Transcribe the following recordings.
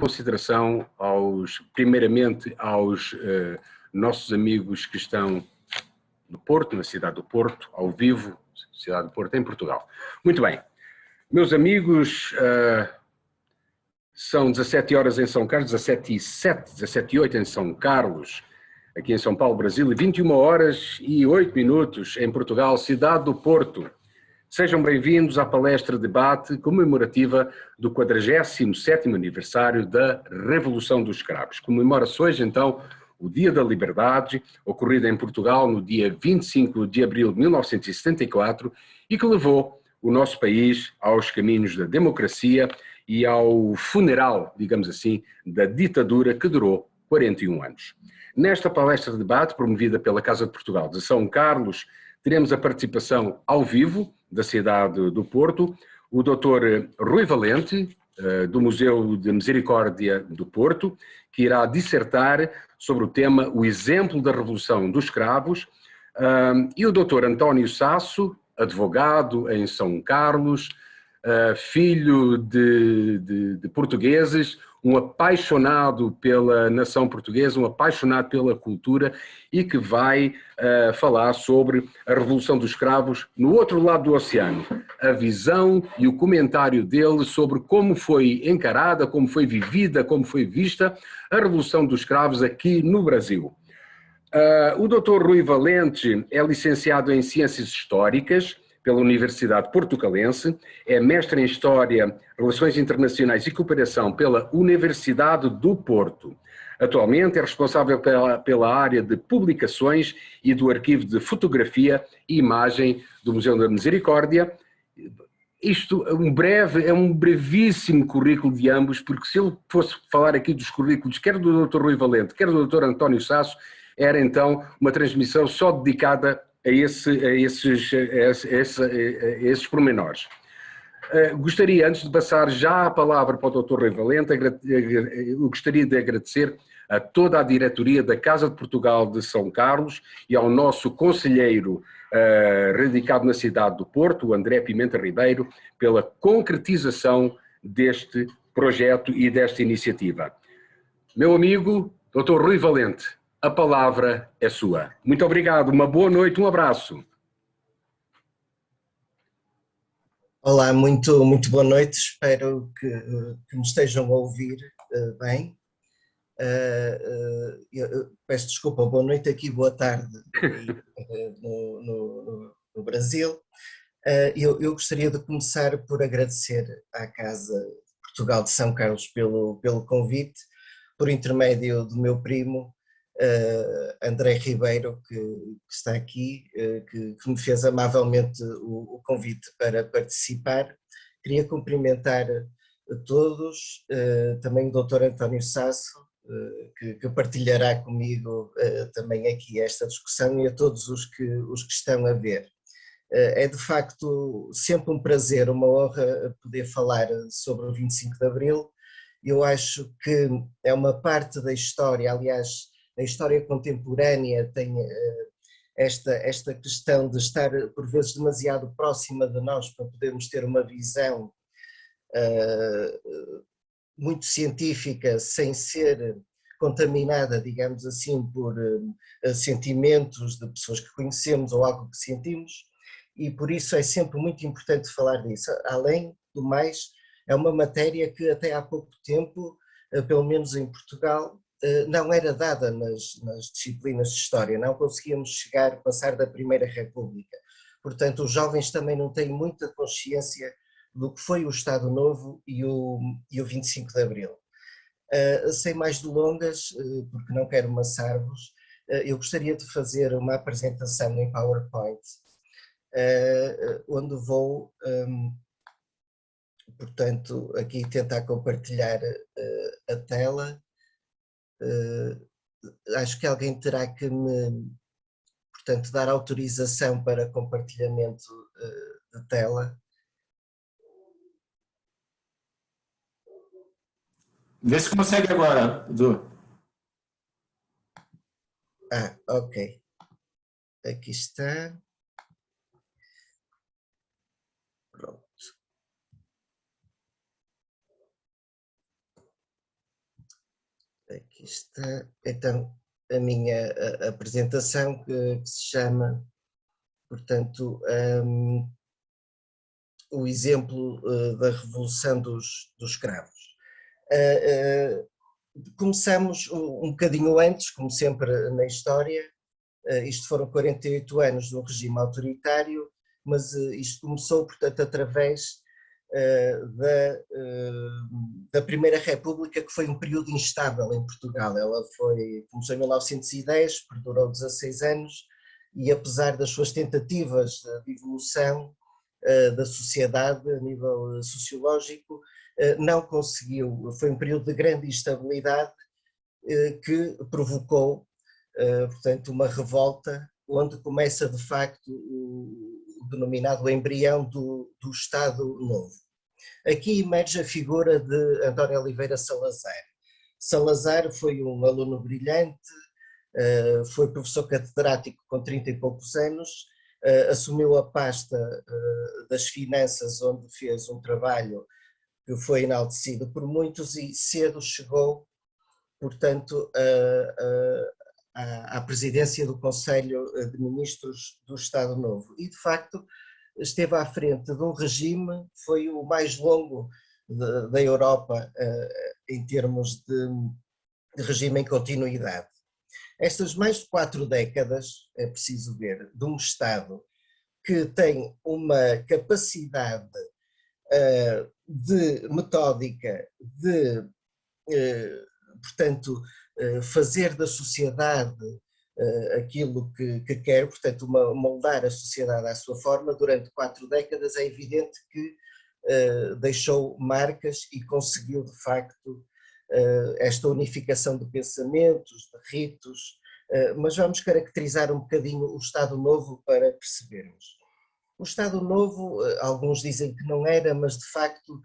consideração primeiramente aos nossos amigos que estão no Porto, na cidade do Porto, ao vivo, cidade do Porto, em Portugal. Muito bem, meus amigos, são 17 horas em São Carlos, 17h07, 17h08 em São Carlos, aqui em São Paulo, Brasil, e 21 horas e 8 minutos em Portugal, cidade do Porto. Sejam bem-vindos à palestra debate comemorativa do 47º aniversário da Revolução dos Cravos. Comemora-se hoje, então, o Dia da Liberdade, ocorrido em Portugal no dia 25 de abril de 1974 e que levou o nosso país aos caminhos da democracia e ao funeral, digamos assim, da ditadura que durou 41 anos. Nesta palestra de debate, promovida pela Casa de Portugal de São Carlos, teremos a participação ao vivo da cidade do Porto, o Dr. Rui Valente, do Museu de Misericórdia do Porto, que irá dissertar sobre o tema O Exemplo da Revolução dos Cravos, e o Dr. António Sasso, advogado em São Carlos, filho de portugueses, um apaixonado pela nação portuguesa, um apaixonado pela cultura e que vai falar sobre a Revolução dos Cravos no outro lado do oceano. A visão e o comentário dele sobre como foi encarada, como foi vivida, como foi vista a Revolução dos Cravos aqui no Brasil. O Dr. Rui Valente é licenciado em Ciências Históricas pela Universidade Portucalense, é mestre em História, Relações Internacionais e Cooperação pela Universidade do Porto. Atualmente é responsável pela área de publicações e do arquivo de fotografia e imagem do Museu da Misericórdia. Isto é um brevíssimo currículo de ambos, porque se eu fosse falar aqui dos currículos, quer do Dr. Rui Valente, quer do Dr. António Sasso, era então uma transmissão só dedicada a esses pormenores. Gostaria, antes de passar já a palavra para o Dr. Rui Valente, eu gostaria de agradecer a toda a diretoria da Casa de Portugal de São Carlos e ao nosso conselheiro radicado na cidade do Porto, o André Pimenta Ribeiro, pela concretização deste projeto e desta iniciativa. Meu amigo, Dr. Rui Valente, a palavra é sua. Muito obrigado, uma boa noite, um abraço. Olá, muito boa noite, espero que me estejam a ouvir bem. Eu peço desculpa, boa noite aqui, boa tarde no Brasil. Eu gostaria de começar por agradecer à Casa de Portugal de São Carlos pelo convite, por intermédio do meu primo, André Ribeiro, que está aqui, que me fez amavelmente o convite para participar. Queria cumprimentar a todos, também o Dr. António Sasso, que partilhará comigo também aqui esta discussão, e a todos os que estão a ver. É de facto sempre um prazer, uma honra poder falar sobre o 25 de Abril. Eu acho que é uma parte da história, aliás, a história contemporânea tem esta questão de estar por vezes demasiado próxima de nós para podermos ter uma visão muito científica, sem ser contaminada, digamos assim, por sentimentos de pessoas que conhecemos ou algo que sentimos, e por isso é sempre muito importante falar disso. Além do mais, é uma matéria que até há pouco tempo, pelo menos em Portugal, não era dada nas disciplinas de História, não conseguíamos passar da Primeira República. Portanto, os jovens também não têm muita consciência do que foi o Estado Novo e o 25 de Abril. Sem mais delongas, porque não quero amassar-vos, eu gostaria de fazer uma apresentação em PowerPoint, onde vou, portanto, aqui tentar compartilhar a tela. Acho que alguém terá que me, portanto, dar autorização para compartilhamento de tela. Vê se consegue agora, Edu. Ok. Aqui está. Pronto. Aqui está, então, a minha apresentação que se chama, portanto, o exemplo da Revolução dos Escravos. Começamos um bocadinho antes, como sempre na história, isto foram 48 anos de um regime autoritário, mas isto começou, portanto, através da Primeira República, que foi um período instável em Portugal. Ela começou em 1910, perdurou 16 anos, e apesar das suas tentativas de evolução da sociedade a nível sociológico, não conseguiu. Foi um período de grande instabilidade que provocou, portanto, uma revolta, onde começa de facto o denominado embrião do Estado Novo. Aqui emerge a figura de António Oliveira Salazar. Salazar foi um aluno brilhante, foi professor catedrático com 30 e poucos anos, assumiu a pasta das finanças, onde fez um trabalho que foi enaltecido por muitos, e cedo chegou, portanto, à presidência do Conselho de Ministros do Estado Novo. E, de facto, esteve à frente de um regime que foi o mais longo da Europa em termos de regime em continuidade. Estas mais de 4 décadas, é preciso ver, de um Estado que tem uma capacidade de metódica, de, portanto, fazer da sociedade aquilo que quer, portanto, moldar a sociedade à sua forma durante 4 décadas, é evidente que deixou marcas e conseguiu, de facto, esta unificação de pensamentos, de ritos, mas vamos caracterizar um bocadinho o Estado Novo para percebermos. O Estado Novo, alguns dizem que não era, mas de facto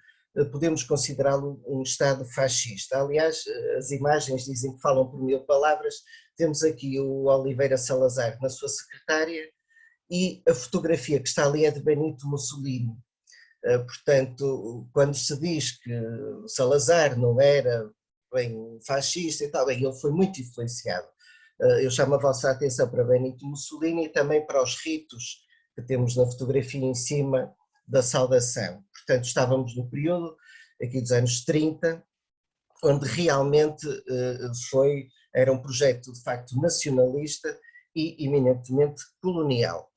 podemos considerá-lo um Estado fascista. Aliás, as imagens dizem que falam por 1000 palavras. Temos aqui o Oliveira Salazar na sua secretária e a fotografia que está ali é de Benito Mussolini. Portanto, quando se diz que Salazar não era bem fascista e tal, bem, ele foi muito influenciado. Eu chamo a vossa atenção para Benito Mussolini e também para os ritos que temos na fotografia em cima da saudação. Portanto, estávamos no período aqui dos anos 30, onde realmente era um projeto de facto nacionalista e eminentemente colonial.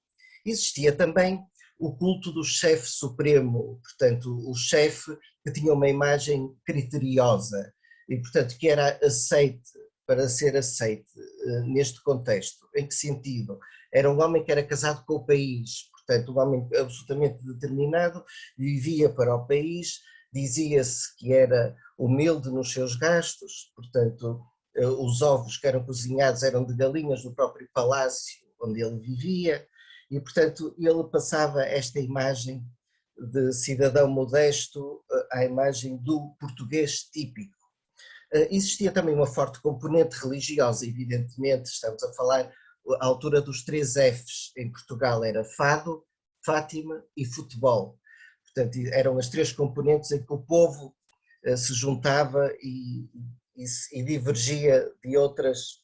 Existia também o culto do chefe supremo, portanto, o chefe que tinha uma imagem criteriosa e, portanto, que era aceite, para ser aceite neste contexto. Em que sentido? Era um homem que era casado com o país, portanto, um homem absolutamente determinado, vivia para o país, dizia-se que era humilde nos seus gastos, portanto, os ovos que eram cozinhados eram de galinhas do próprio palácio onde ele vivia, e, portanto, ele passava esta imagem de cidadão modesto à imagem do português típico. Existia também uma forte componente religiosa, evidentemente, estamos a falar, a altura dos 3 Fs em Portugal era fado, Fátima e futebol. Portanto, eram as 3 componentes em que o povo se juntava e divergia de outras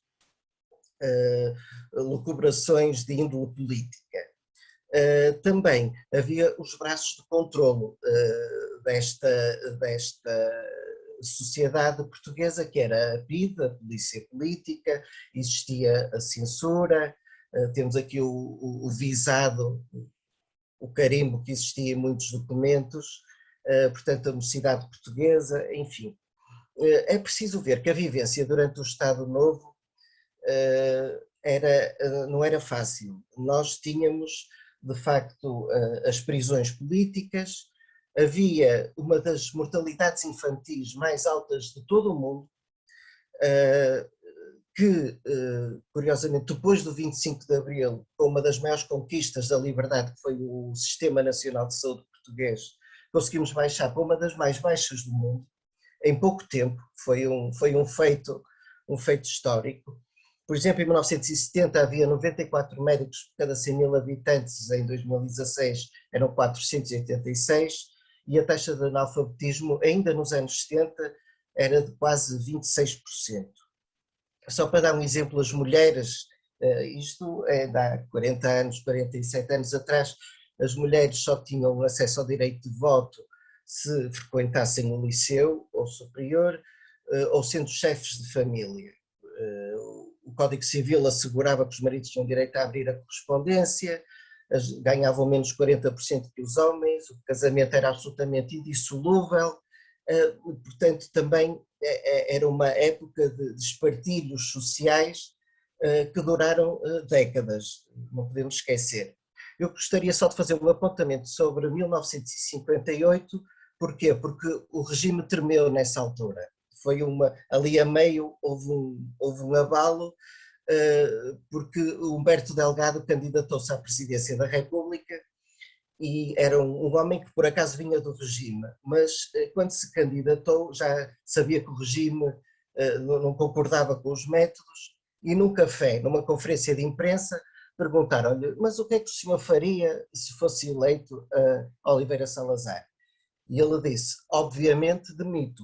lucubrações de índole política. Também havia os braços de controlo desta sociedade portuguesa, que era a PIDE, a Polícia Política, existia a censura, temos aqui o visado, o carimbo que existia em muitos documentos, portanto a mocidade portuguesa, enfim. É preciso ver que a vivência durante o Estado Novo não era fácil. Nós tínhamos, de facto, as prisões políticas, havia uma das mortalidades infantis mais altas de todo o mundo, que, curiosamente, depois do 25 de Abril, com uma das maiores conquistas da liberdade, que foi o Sistema Nacional de Saúde português, conseguimos baixar para uma das mais baixas do mundo, em pouco tempo, foi um feito histórico. Por exemplo, em 1970 havia 94 médicos por cada 100.000 habitantes, em 2016 eram 486, e a taxa de analfabetismo, ainda nos anos 70, era de quase 26%. Só para dar um exemplo, as mulheres, isto é de há 40 anos, 47 anos atrás, as mulheres só tinham acesso ao direito de voto se frequentassem o liceu ou superior, ou sendo chefes de família. O Código Civil assegurava que os maridos tinham direito a abrir a correspondência, ganhavam menos 40% que os homens, o casamento era absolutamente indissolúvel, portanto também era uma época de espartilhos sociais que duraram décadas, não podemos esquecer. Eu gostaria só de fazer um apontamento sobre 1958, porquê? Porque o regime tremeu nessa altura, foi ali a meio houve um abalo, porque Humberto Delgado candidatou-se à presidência da República e era um homem que por acaso vinha do regime, mas quando se candidatou já sabia que o regime não concordava com os métodos e num café, numa conferência de imprensa, perguntaram-lhe, mas o que é que o senhor faria se fosse eleito Oliveira Salazar? E ele disse, obviamente demito.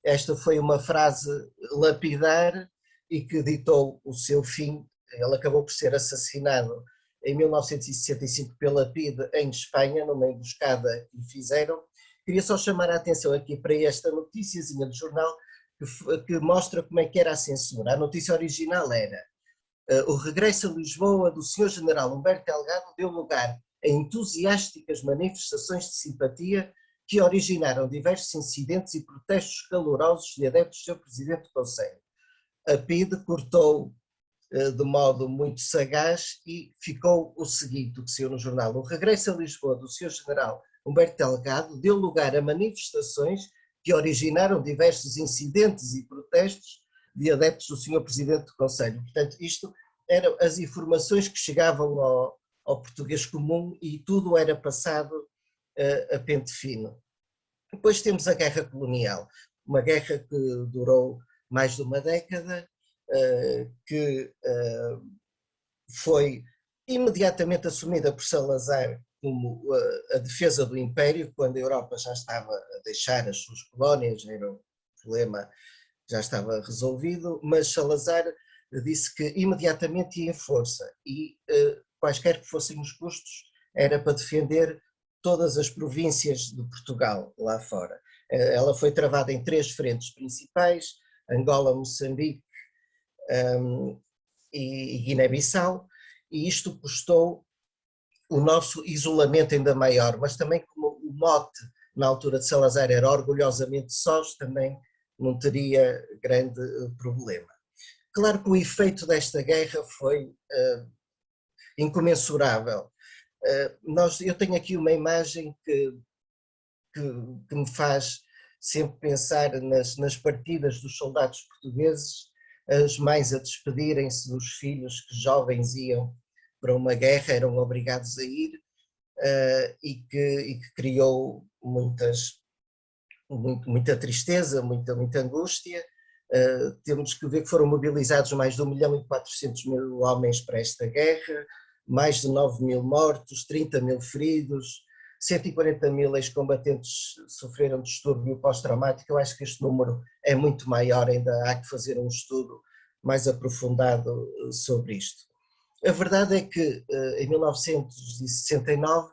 Esta foi uma frase lapidar e que ditou o seu fim. Ele acabou por ser assassinado em 1965 pela PIDE em Espanha, numa emboscada que fizeram. Queria só chamar a atenção aqui para esta noticiazinha do jornal que mostra como é que era a censura. A notícia original era: o regresso a Lisboa do Sr. General Humberto Delgado deu lugar a entusiásticas manifestações de simpatia que originaram diversos incidentes e protestos calorosos de adeptos do Sr. Presidente do Conselho. A PIDE cortou de modo muito sagaz e ficou o seguinte, o que saiu no jornal: o regresso a Lisboa do Sr. General Humberto Delgado deu lugar a manifestações que originaram diversos incidentes e protestos de adeptos do Sr. Presidente do Conselho. Portanto, isto eram as informações que chegavam ao português comum e tudo era passado a pente fino. Depois temos a Guerra Colonial, uma guerra que durou mais de uma década, que foi imediatamente assumida por Salazar como a defesa do Império, quando a Europa já estava a deixar as suas colónias, era um problema que já estava resolvido, mas Salazar disse que imediatamente ia em força e quaisquer que fossem os custos era para defender todas as províncias de Portugal lá fora. Ela foi travada em 3 frentes principais: Angola, Moçambique e Guiné-Bissau, e isto custou o nosso isolamento ainda maior, mas também como o mote na altura de Salazar era orgulhosamente sós, também não teria grande problema. Claro que o efeito desta guerra foi incomensurável. Eu tenho aqui uma imagem que me faz sempre pensar nas partidas dos soldados portugueses, as mães a despedirem-se dos filhos que jovens iam para uma guerra, eram obrigados a ir, e que criou muita tristeza, muita angústia. Temos que ver que foram mobilizados mais de 1.400.000 homens para esta guerra, mais de 9.000 mortos, 30.000 feridos, 140.000 ex-combatentes sofreram distúrbio pós-traumático. Eu acho que este número é muito maior, ainda há que fazer um estudo mais aprofundado sobre isto. A verdade é que em 1969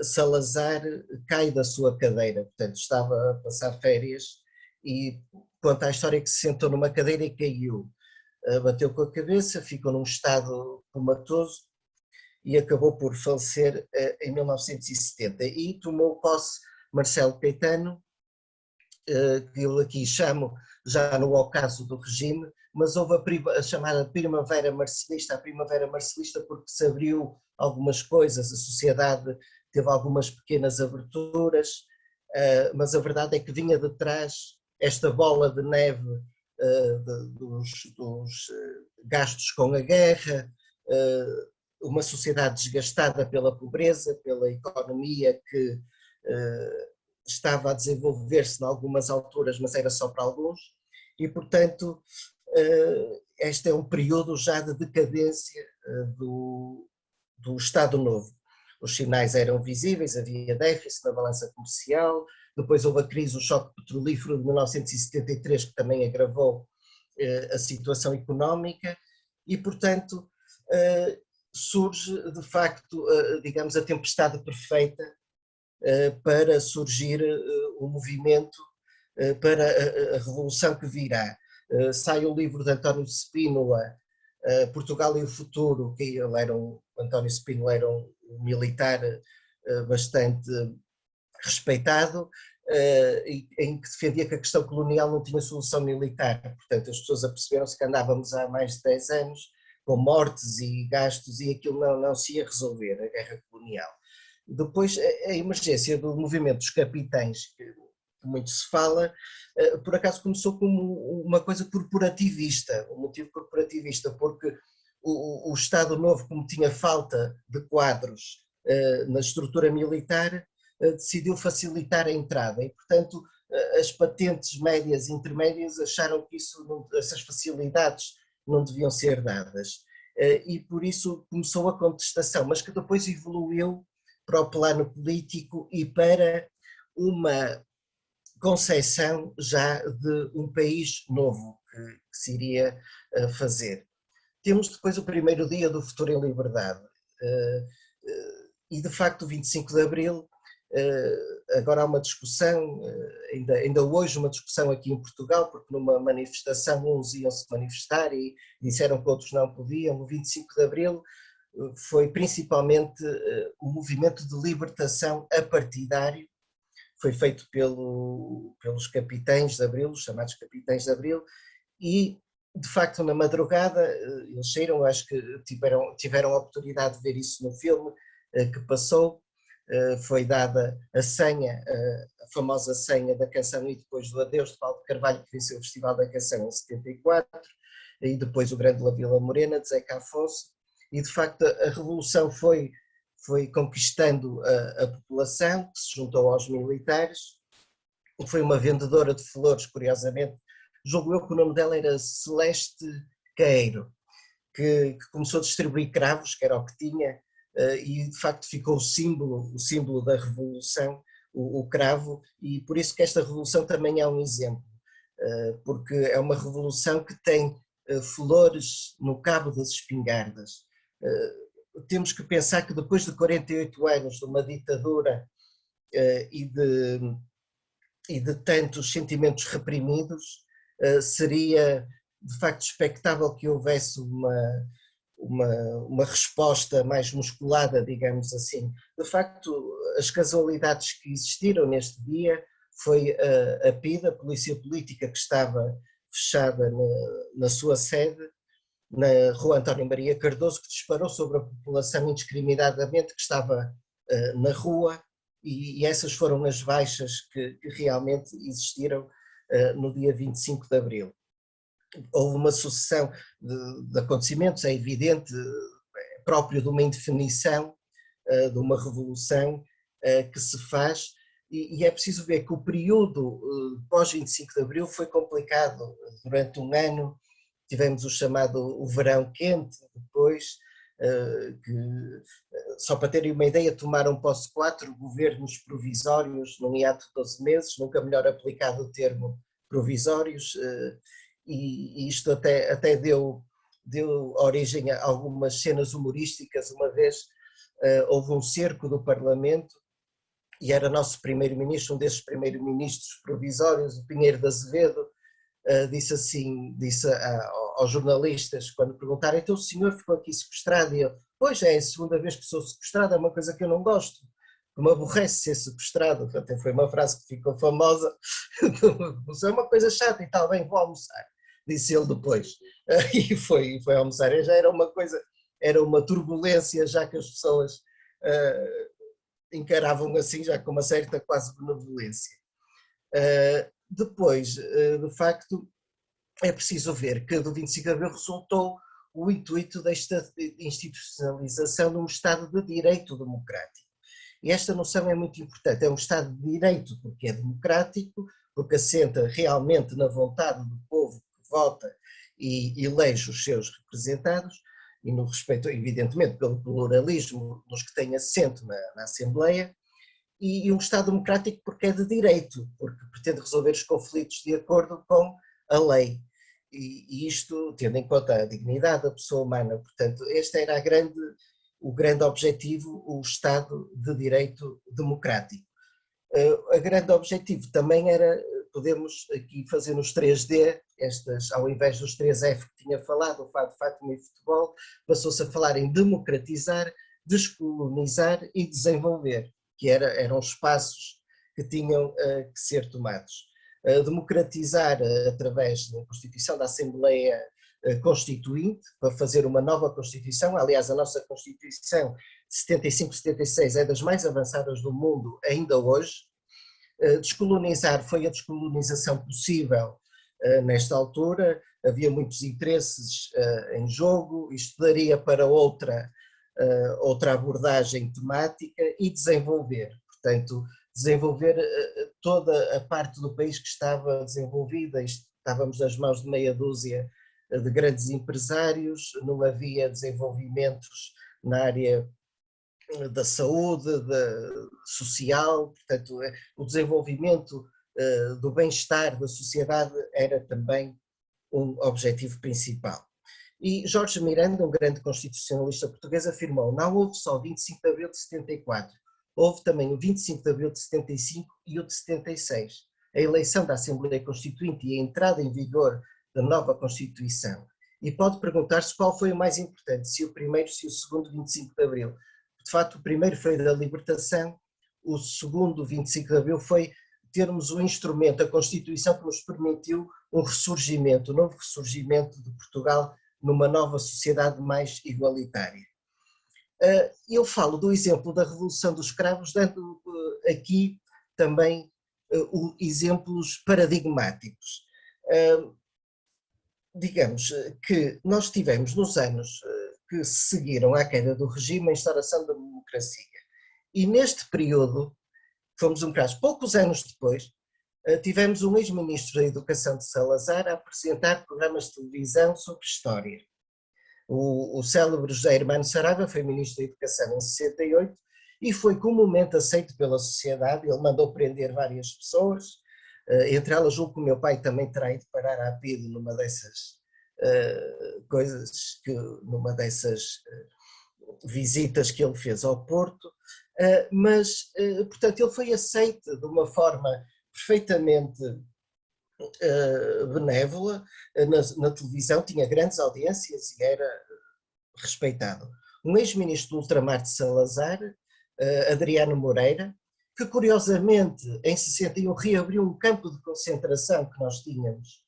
Salazar cai da sua cadeira, portanto estava a passar férias e conta a história que se sentou numa cadeira e caiu, bateu com a cabeça, ficou num estado comatoso e acabou por falecer em 1970. E tomou posse Marcelo Caetano, que eu aqui chamo já no ocaso do regime, mas houve a chamada Primavera Marcelista, porque se abriu algumas coisas, a sociedade teve algumas pequenas aberturas, mas a verdade é que vinha de trás esta bola de neve dos gastos com a guerra, uma sociedade desgastada pela pobreza, pela economia que estava a desenvolver-se em algumas alturas, mas era só para alguns, e portanto este é um período já de decadência do Estado Novo. Os sinais eram visíveis, havia déficit na balança comercial, depois houve a crise, o choque petrolífero de 1973, que também agravou a situação económica e, portanto, surge de facto, digamos, a tempestade perfeita para surgir o movimento para a revolução que virá. Sai o livro de António Spínola, Portugal e o Futuro, que António Spínola era um militar bastante respeitado, em que defendia que a questão colonial não tinha solução militar. Portanto, as pessoas aperceberam-se que andávamos há mais de 10 anos com mortes e gastos e aquilo não se ia resolver, a guerra colonial. Depois, a emergência do movimento dos capitães, que muito se fala, por acaso começou como uma coisa corporativista, um motivo corporativista, porque o Estado Novo, como tinha falta de quadros na estrutura militar, decidiu facilitar a entrada e, portanto, as patentes médias e intermédias acharam que essas facilidades não deviam ser dadas e por isso começou a contestação, mas que depois evoluiu para o plano político e para uma concepção já de um país novo que se iria fazer. Temos depois o primeiro dia do Futuro em Liberdade e de facto o 25 de Abril, agora há uma discussão, ainda hoje uma discussão aqui em Portugal, porque numa manifestação uns iam-se manifestar e disseram que outros não podiam. O 25 de Abril foi principalmente o movimento de libertação apartidário, foi feito pelos capitães de Abril, os chamados capitães de Abril, e de facto na madrugada eles saíram, acho que tiveram a oportunidade de ver isso no filme que passou, foi dada a senha, a famosa senha da canção E Depois do Adeus, de Paulo de Carvalho, que venceu o Festival da Canção em 74, e depois o Grande La Vila Morena, de Zeca Afonso, e de facto a revolução foi conquistando a população, que se juntou aos militares. Foi uma vendedora de flores, curiosamente, julgo eu que o nome dela era Celeste Caeiro, que começou a distribuir cravos, que era o que tinha, e de facto ficou o símbolo da revolução, o cravo, e por isso que esta revolução também é um exemplo, porque é uma revolução que tem flores no cabo das espingardas. Temos que pensar que depois de 48 anos de uma ditadura e de tantos sentimentos reprimidos, seria de facto expectável que houvesse uma resposta mais musculada, digamos assim. De facto, as casualidades que existiram neste dia foi a PIDE, a Polícia Política, que estava fechada na sua sede, na Rua António Maria Cardoso, que disparou sobre a população indiscriminadamente que estava na rua, e essas foram as baixas que realmente existiram no dia 25 de Abril. Houve uma sucessão de acontecimentos, é evidente, próprio de uma indefinição, de uma revolução que se faz, e é preciso ver que o período pós-25 de Abril foi complicado. Durante um ano tivemos o chamado o verão quente, depois, que, só para terem uma ideia, tomaram posse 4 governos provisórios num hiato de 12 meses, nunca melhor aplicado o termo provisórios, e isto até deu origem a algumas cenas humorísticas. Uma vez houve um cerco do Parlamento e era nosso primeiro-ministro, um desses primeiros-ministros provisórios, o Pinheiro de Azevedo, disse aos jornalistas, quando perguntaram: então o senhor ficou aqui sequestrado? E eu: pois é a segunda vez que sou sequestrado, é uma coisa que eu não gosto, que me aborrece ser sequestrado. Até foi uma frase que ficou famosa, é uma coisa chata e tal, bem, vou almoçar, disse ele depois, e foi almoçar. Já era uma coisa, era uma turbulência, já que as pessoas encaravam assim, já com uma certa quase benevolência. Depois, de facto, é preciso ver que do 25 de Abril resultou o intuito desta institucionalização de um Estado de Direito democrático. E esta noção é muito importante, é um Estado de Direito porque é democrático, porque assenta realmente na vontade do povo que vota e elege os seus representados, e no respeito, evidentemente, pelo pluralismo dos que têm assento na Assembleia, e um Estado democrático porque é de direito, porque pretende resolver os conflitos de acordo com a lei. E isto tendo em conta a dignidade da pessoa humana. Portanto, este era o grande objetivo, o Estado de Direito Democrático. O grande objetivo também era, podemos aqui fazer nos 3D, ao invés dos 3F que tinha falado, o Fado, Fátima e Futebol, passou-se a falar em democratizar, descolonizar e desenvolver, que eram os passos que tinham que ser tomados. Democratizar através da Constituição da Assembleia Constituinte, para fazer uma nova Constituição. Aliás, a nossa Constituição de 75-76 é das mais avançadas do mundo ainda hoje. Descolonizar foi a descolonização possível nesta altura, havia muitos interesses em jogo, isto daria para outra abordagem temática, e desenvolver, portanto, desenvolver toda a parte do país que estava desenvolvida. Estávamos nas mãos de meia dúzia de grandes empresários, não havia desenvolvimentos na área da saúde, social, portanto, o desenvolvimento do bem-estar da sociedade era também um objetivo principal. E Jorge Miranda, um grande constitucionalista português, afirmou: não houve só o 25 de abril de 74, houve também o 25 de abril de 75 e o de 76, a eleição da Assembleia Constituinte e a entrada em vigor da nova Constituição. E pode perguntar-se qual foi o mais importante, se o primeiro, se o segundo 25 de abril. De facto, o primeiro foi da libertação, o segundo 25 de abril foi termos um instrumento, a Constituição, que nos permitiu um ressurgimento, um novo ressurgimento de Portugal numa nova sociedade mais igualitária. Eu falo do exemplo da Revolução dos Cravos, dando aqui também exemplos paradigmáticos. Digamos que nós tivemos nos anos que seguiram à queda do regime a instauração da democracia. E neste período, fomos um caso, poucos anos depois, tivemos um ex-ministro da Educação de Salazar a apresentar programas de televisão sobre história. O célebre José Hermano Saraiva foi ministro da Educação em 68 e foi comumente aceito pela sociedade. Ele mandou prender várias pessoas, entre elas julgo que o meu pai também terá ido parar à PIDE numa dessas coisas, numa dessas visitas que ele fez ao Porto, mas, portanto, ele foi aceito de uma forma perfeitamente benévola na televisão, tinha grandes audiências e era respeitado. Um ex-ministro do ultramar de Salazar, Adriano Moreira, que curiosamente em 61 reabriu um campo de concentração que nós tínhamos,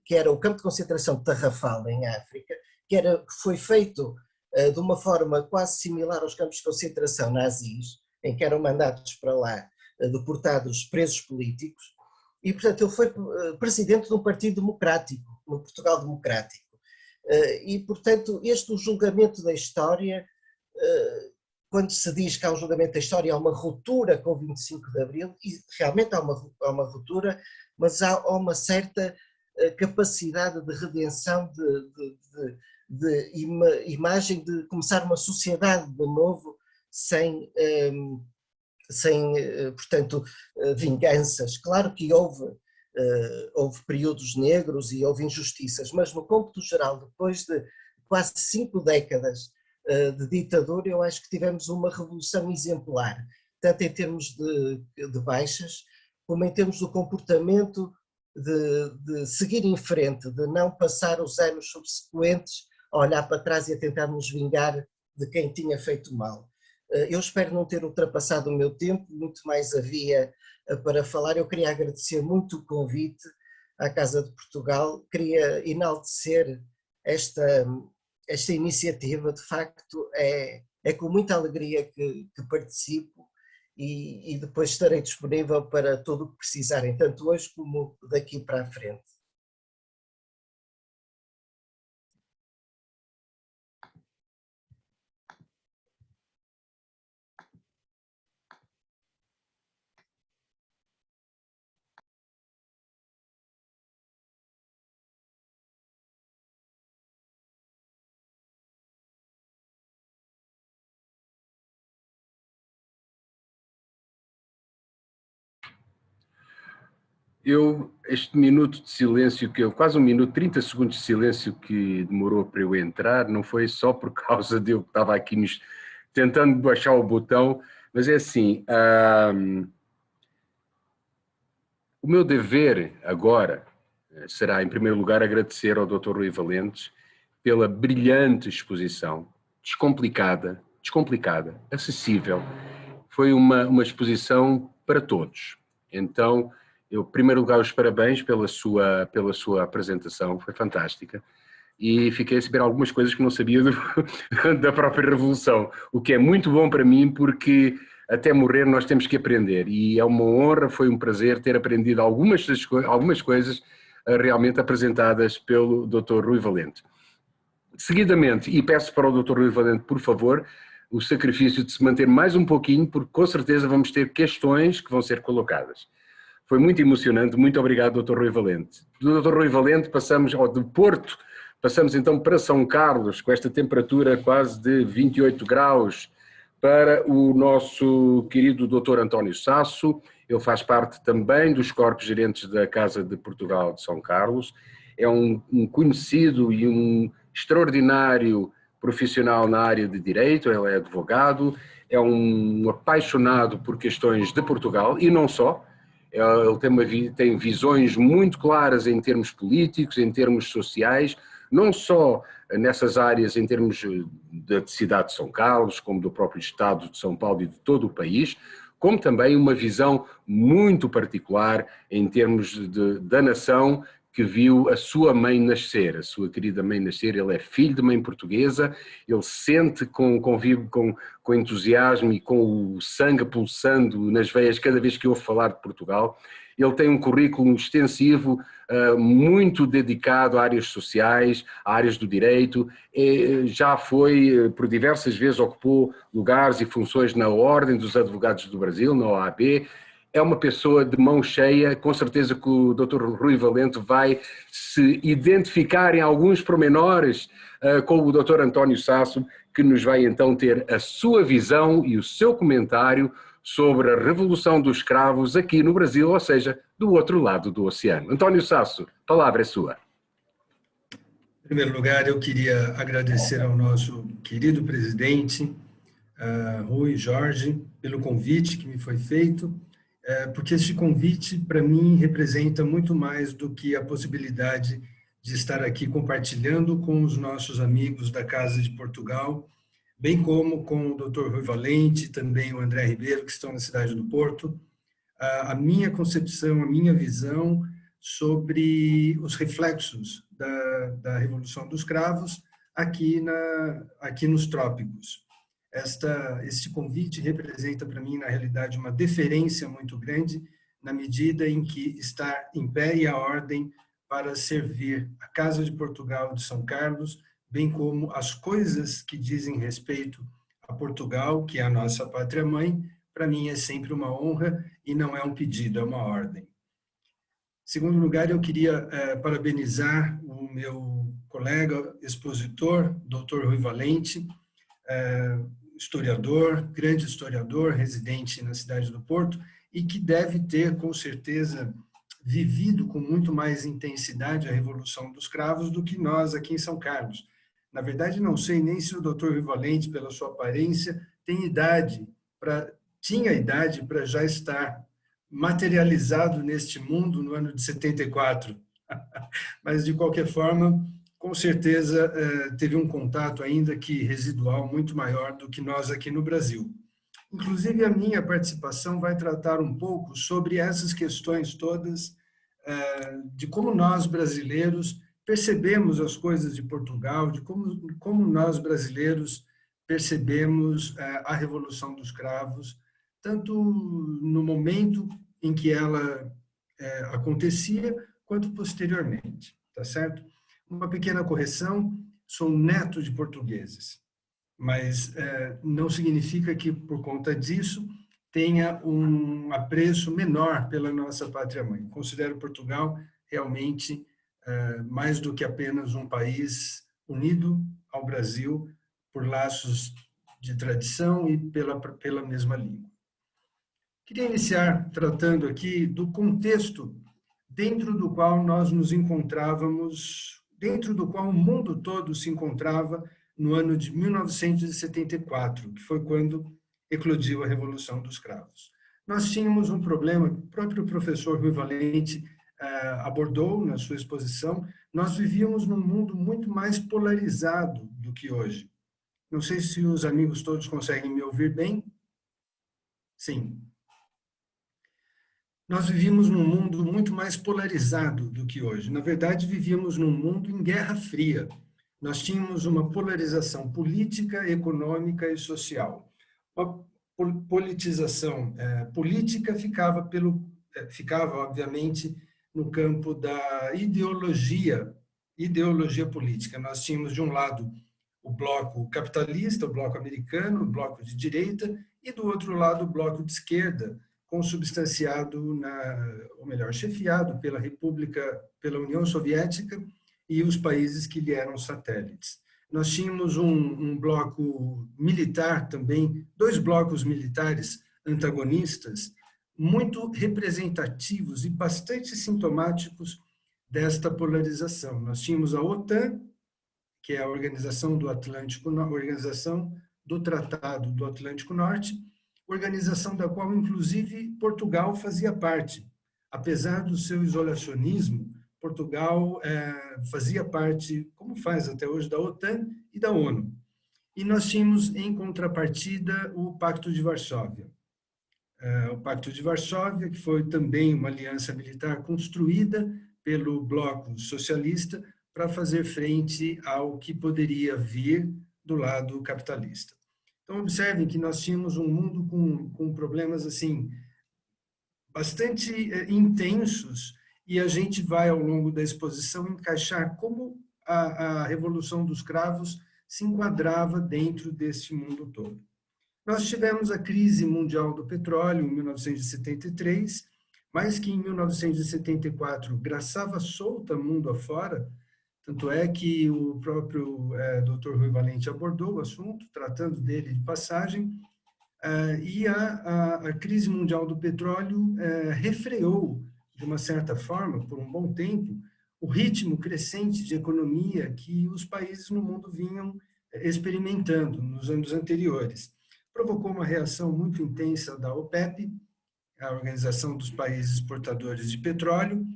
que era o campo de concentração de Tarrafal, em África, que foi feito de uma forma quase similar aos campos de concentração nazis, em que eram mandados para lá deportados presos políticos, e portanto ele foi presidente de um partido democrático, no Portugal Democrático. E portanto o julgamento da história, quando se diz que há um julgamento da história, há uma ruptura com o 25 de Abril, e realmente há uma ruptura, mas há uma certa capacidade de redenção, de imagem de começar uma sociedade de novo, sem portanto, vinganças. Claro que houve períodos negros e houve injustiças, mas no cômputo geral, depois de quase 5 décadas de ditadura, eu acho que tivemos uma revolução exemplar, tanto em termos de baixas, como em termos do comportamento de seguir em frente, de não passar os anos subsequentes a olhar para trás e a tentar nos vingar de quem tinha feito mal. Eu espero não ter ultrapassado o meu tempo, muito mais havia para falar. Eu queria agradecer muito o convite à Casa de Portugal, queria enaltecer esta iniciativa. De facto é com muita alegria que participo, e depois estarei disponível para tudo o que precisarem, tanto hoje como daqui para a frente. Este minuto de silêncio, quase 1 minuto, 30 segundos de silêncio que demorou para eu entrar, não foi só por causa de eu que estava aqui tentando baixar o botão, mas é assim, o meu dever agora será, em primeiro lugar, agradecer ao Dr. Rui Valentes pela brilhante exposição, descomplicada, acessível. Foi uma exposição para todos. Então, eu, em primeiro lugar, os parabéns pela sua apresentação, foi fantástica. E fiquei a saber algumas coisas que não sabia da própria Revolução, o que é muito bom para mim, porque até morrer nós temos que aprender. E é uma honra, foi um prazer ter aprendido algumas coisas realmente apresentadas pelo Dr. Rui Valente. Seguidamente, e peço para o Dr. Rui Valente, por favor, o sacrifício de se manter mais um pouquinho, porque com certeza vamos ter questões que vão ser colocadas. Foi muito emocionante, muito obrigado, Dr. Rui Valente. Do Dr. Rui Valente passamos de Porto, passamos então para São Carlos, com esta temperatura quase de 28 graus, para o nosso querido Dr. António Sasso. Ele faz parte também dos corpos gerentes da Casa de Portugal de São Carlos. É um conhecido e um extraordinário profissional na área de direito, ele é advogado, é um apaixonado por questões de Portugal e não só. Ele tem visões muito claras em termos políticos, em termos sociais, não só nessas áreas em termos da cidade de São Carlos, como do próprio estado de São Paulo e de todo o país, como também uma visão muito particular em termos da nação que viu a sua mãe nascer, a sua querida mãe nascer. Ele é filho de mãe portuguesa, ele convive com entusiasmo e com o sangue pulsando nas veias cada vez que ouve falar de Portugal. Ele tem um currículo extensivo, muito dedicado a áreas sociais, a áreas do direito, já foi, por diversas vezes, ocupou lugares e funções na Ordem dos Advogados do Brasil, na OAB. É uma pessoa de mão cheia, com certeza que o Dr. Rui Valente vai se identificar em alguns pormenores com o Dr. António Sasso, que nos vai então ter a sua visão e o seu comentário sobre a Revolução dos Cravos aqui no Brasil, ou seja, do outro lado do oceano. António Sasso, a palavra é sua. Em primeiro lugar, eu queria agradecer ao nosso querido presidente, Rui Jorge, pelo convite que me foi feito, porque este convite, para mim, representa muito mais do que a possibilidade de estar aqui compartilhando com os nossos amigos da Casa de Portugal, bem como com o Dr. Rui Valente, também o André Ribeiro, que estão na cidade do Porto, a minha concepção, a minha visão sobre os reflexos da Revolução dos Cravos aqui nos trópicos. Este convite representa para mim, na realidade, uma deferência muito grande, na medida em que está em pé e a ordem para servir a Casa de Portugal de São Carlos, bem como as coisas que dizem respeito a Portugal, que é a nossa pátria-mãe. Para mim é sempre uma honra e não é um pedido, é uma ordem. Em segundo lugar, eu queria parabenizar o meu colega expositor, Dr. Rui Valente, historiador, grande historiador, residente na cidade do Porto, e que deve ter, com certeza, vivido com muito mais intensidade a Revolução dos Cravos do que nós aqui em São Carlos. Na verdade, não sei nem se o Dr. Rui Valente, pela sua aparência, tinha idade para já estar materializado neste mundo no ano de 74. Mas, de qualquer forma, com certeza teve um contato ainda que residual muito maior do que nós aqui no Brasil. Inclusive, a minha participação vai tratar um pouco sobre essas questões todas, de como nós brasileiros percebemos as coisas de Portugal, de como nós brasileiros percebemos a Revolução dos Cravos, tanto no momento em que ela acontecia, quanto posteriormente, tá certo? Uma pequena correção, sou neto de portugueses, mas não significa que, por conta disso, tenha um apreço menor pela nossa pátria-mãe. Considero Portugal realmente mais do que apenas um país unido ao Brasil por laços de tradição e pela mesma língua. Queria iniciar tratando aqui do contexto dentro do qual nós nos encontrávamos, dentro do qual o mundo todo se encontrava no ano de 1974, que foi quando eclodiu a Revolução dos Cravos. Nós tínhamos um problema, o próprio professor Rui Valente abordou na sua exposição. Nós vivíamos num mundo muito mais polarizado do que hoje. Não sei se os amigos todos conseguem me ouvir bem. Sim. Nós vivíamos num mundo muito mais polarizado do que hoje. Na verdade, vivíamos num mundo em Guerra Fria. Nós tínhamos uma polarização política, econômica e social. Uma politização política ficava, obviamente, no campo da ideologia política. Nós tínhamos, de um lado, o bloco capitalista, o bloco americano, o bloco de direita, e do outro lado, o bloco de esquerda, consubstanciado, ou melhor, chefiado pela pela União Soviética e os países que lhe eram satélites. Nós tínhamos um bloco militar também, dois blocos militares antagonistas, muito representativos e bastante sintomáticos desta polarização. Nós tínhamos a OTAN, que é a Organização do Tratado do Atlântico Norte, organização da qual, inclusive, Portugal fazia parte. Apesar do seu isolacionismo, Portugal fazia parte, como faz até hoje, da OTAN e da ONU. E nós tínhamos, em contrapartida, o Pacto de Varsóvia. O Pacto de Varsóvia, que foi também uma aliança militar construída pelo bloco socialista para fazer frente ao que poderia vir do lado capitalista. Então, observem que nós tínhamos um mundo com problemas assim bastante intensos, e a gente vai, ao longo da exposição, encaixar como a Revolução dos Cravos se enquadrava dentro deste mundo todo. Nós tivemos a crise mundial do petróleo em 1973, mas que em 1974 graçava solta mundo afora. Tanto é que o próprio Dr. Rui Valente abordou o assunto, tratando dele de passagem, e a crise mundial do petróleo refreou, de uma certa forma, por um bom tempo, o ritmo crescente de economia que os países no mundo vinham experimentando nos anos anteriores. Provocou uma reação muito intensa da OPEP, a Organização dos Países Exportadores de Petróleo,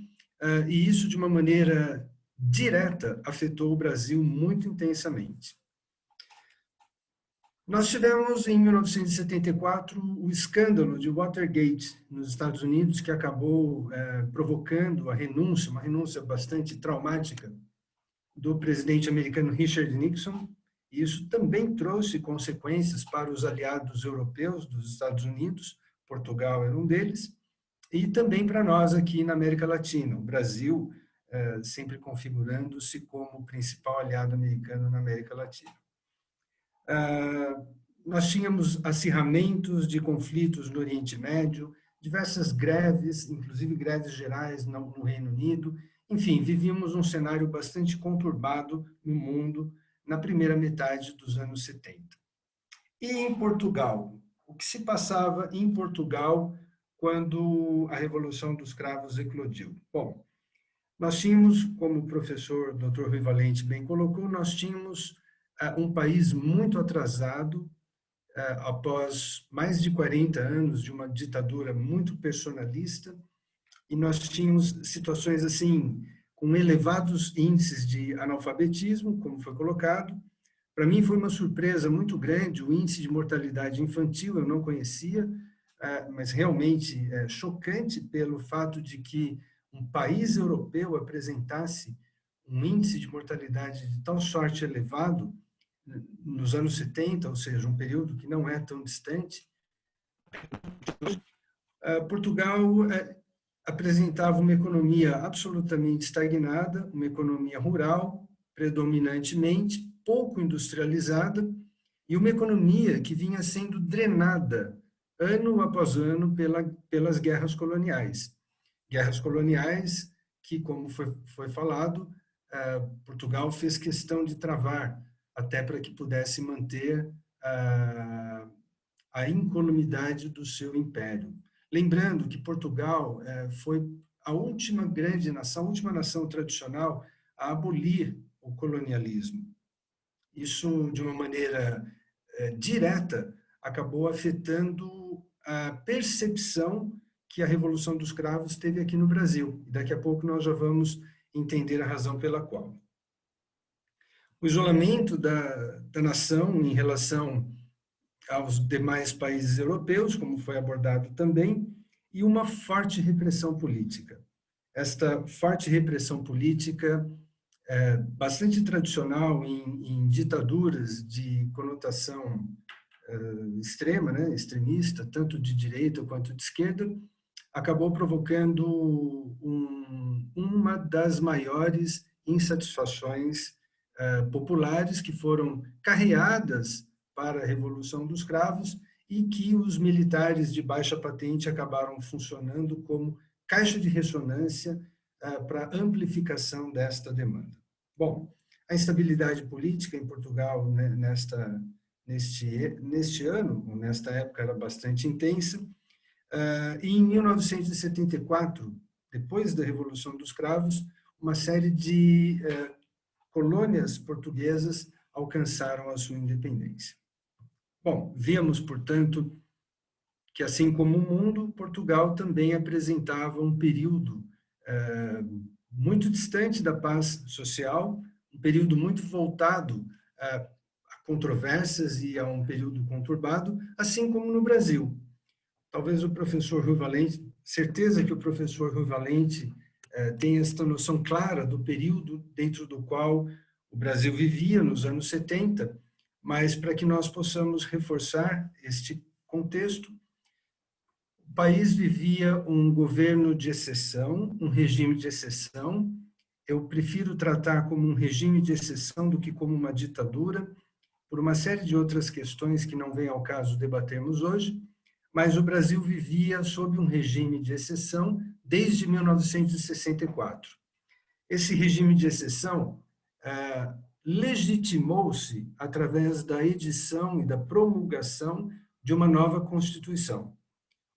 e isso, de uma maneira direta, afetou o Brasil muito intensamente. Nós tivemos, em 1974, o escândalo de Watergate nos Estados Unidos, que acabou provocando a renúncia, uma renúncia bastante traumática, do presidente americano Richard Nixon. E isso também trouxe consequências para os aliados europeus dos Estados Unidos, Portugal era um deles, e também para nós aqui na América Latina, o Brasil sempre configurando-se como o principal aliado americano na América Latina. Nós tínhamos acirramentos de conflitos no Oriente Médio, diversas greves, inclusive greves gerais no Reino Unido. Enfim, vivíamos um cenário bastante conturbado no mundo na primeira metade dos anos 70. E em Portugal? O que se passava em Portugal quando a Revolução dos Cravos eclodiu? Bom, nós tínhamos, como o professor Dr. Rui Valente bem colocou, nós tínhamos um país muito atrasado, após mais de 40 anos de uma ditadura muito personalista, e nós tínhamos situações assim, com elevados índices de analfabetismo, como foi colocado. Para mim foi uma surpresa muito grande o índice de mortalidade infantil, eu não conhecia, mas realmente chocante pelo fato de que um país europeu apresentasse um índice de mortalidade de tal sorte elevado nos anos 70, ou seja, um período que não é tão distante. Portugal apresentava uma economia absolutamente estagnada, uma economia rural, predominantemente, pouco industrializada, e uma economia que vinha sendo drenada ano após ano pelas guerras coloniais. Guerras coloniais que, como foi falado, Portugal fez questão de travar, até para que pudesse manter a incolumidade do seu império. Lembrando que Portugal foi a última grande nação, a última nação tradicional a abolir o colonialismo. Isso, de uma maneira direta, acabou afetando a percepção que a Revolução dos Cravos teve aqui no Brasil. E daqui a pouco nós já vamos entender a razão pela qual. O isolamento da nação em relação aos demais países europeus, como foi abordado também, e uma forte repressão política. Esta forte repressão política bastante tradicional em ditaduras de conotação extrema, né, extremista, tanto de direita quanto de esquerda, acabou provocando uma das maiores insatisfações populares que foram carreadas para a Revolução dos Cravos e que os militares de baixa patente acabaram funcionando como caixa de ressonância para amplificação desta demanda. Bom, a instabilidade política em Portugal, né, neste ano, nesta época, era bastante intensa, e em 1974, depois da Revolução dos Cravos, uma série de colônias portuguesas alcançaram a sua independência. Bom, vemos, portanto, que assim como o mundo, Portugal também apresentava um período muito distante da paz social, um período muito voltado a controvérsias e a um período conturbado, assim como no Brasil. Talvez o professor Rui Valente, certeza que o professor Rui Valente tem esta noção clara do período dentro do qual o Brasil vivia nos anos 70, mas para que nós possamos reforçar este contexto, o país vivia um governo de exceção, um regime de exceção. Eu prefiro tratar como um regime de exceção do que como uma ditadura, por uma série de outras questões que não vem ao caso debatermos hoje, mas o Brasil vivia sob um regime de exceção desde 1964. Esse regime de exceção legitimou-se através da edição e da promulgação de uma nova Constituição.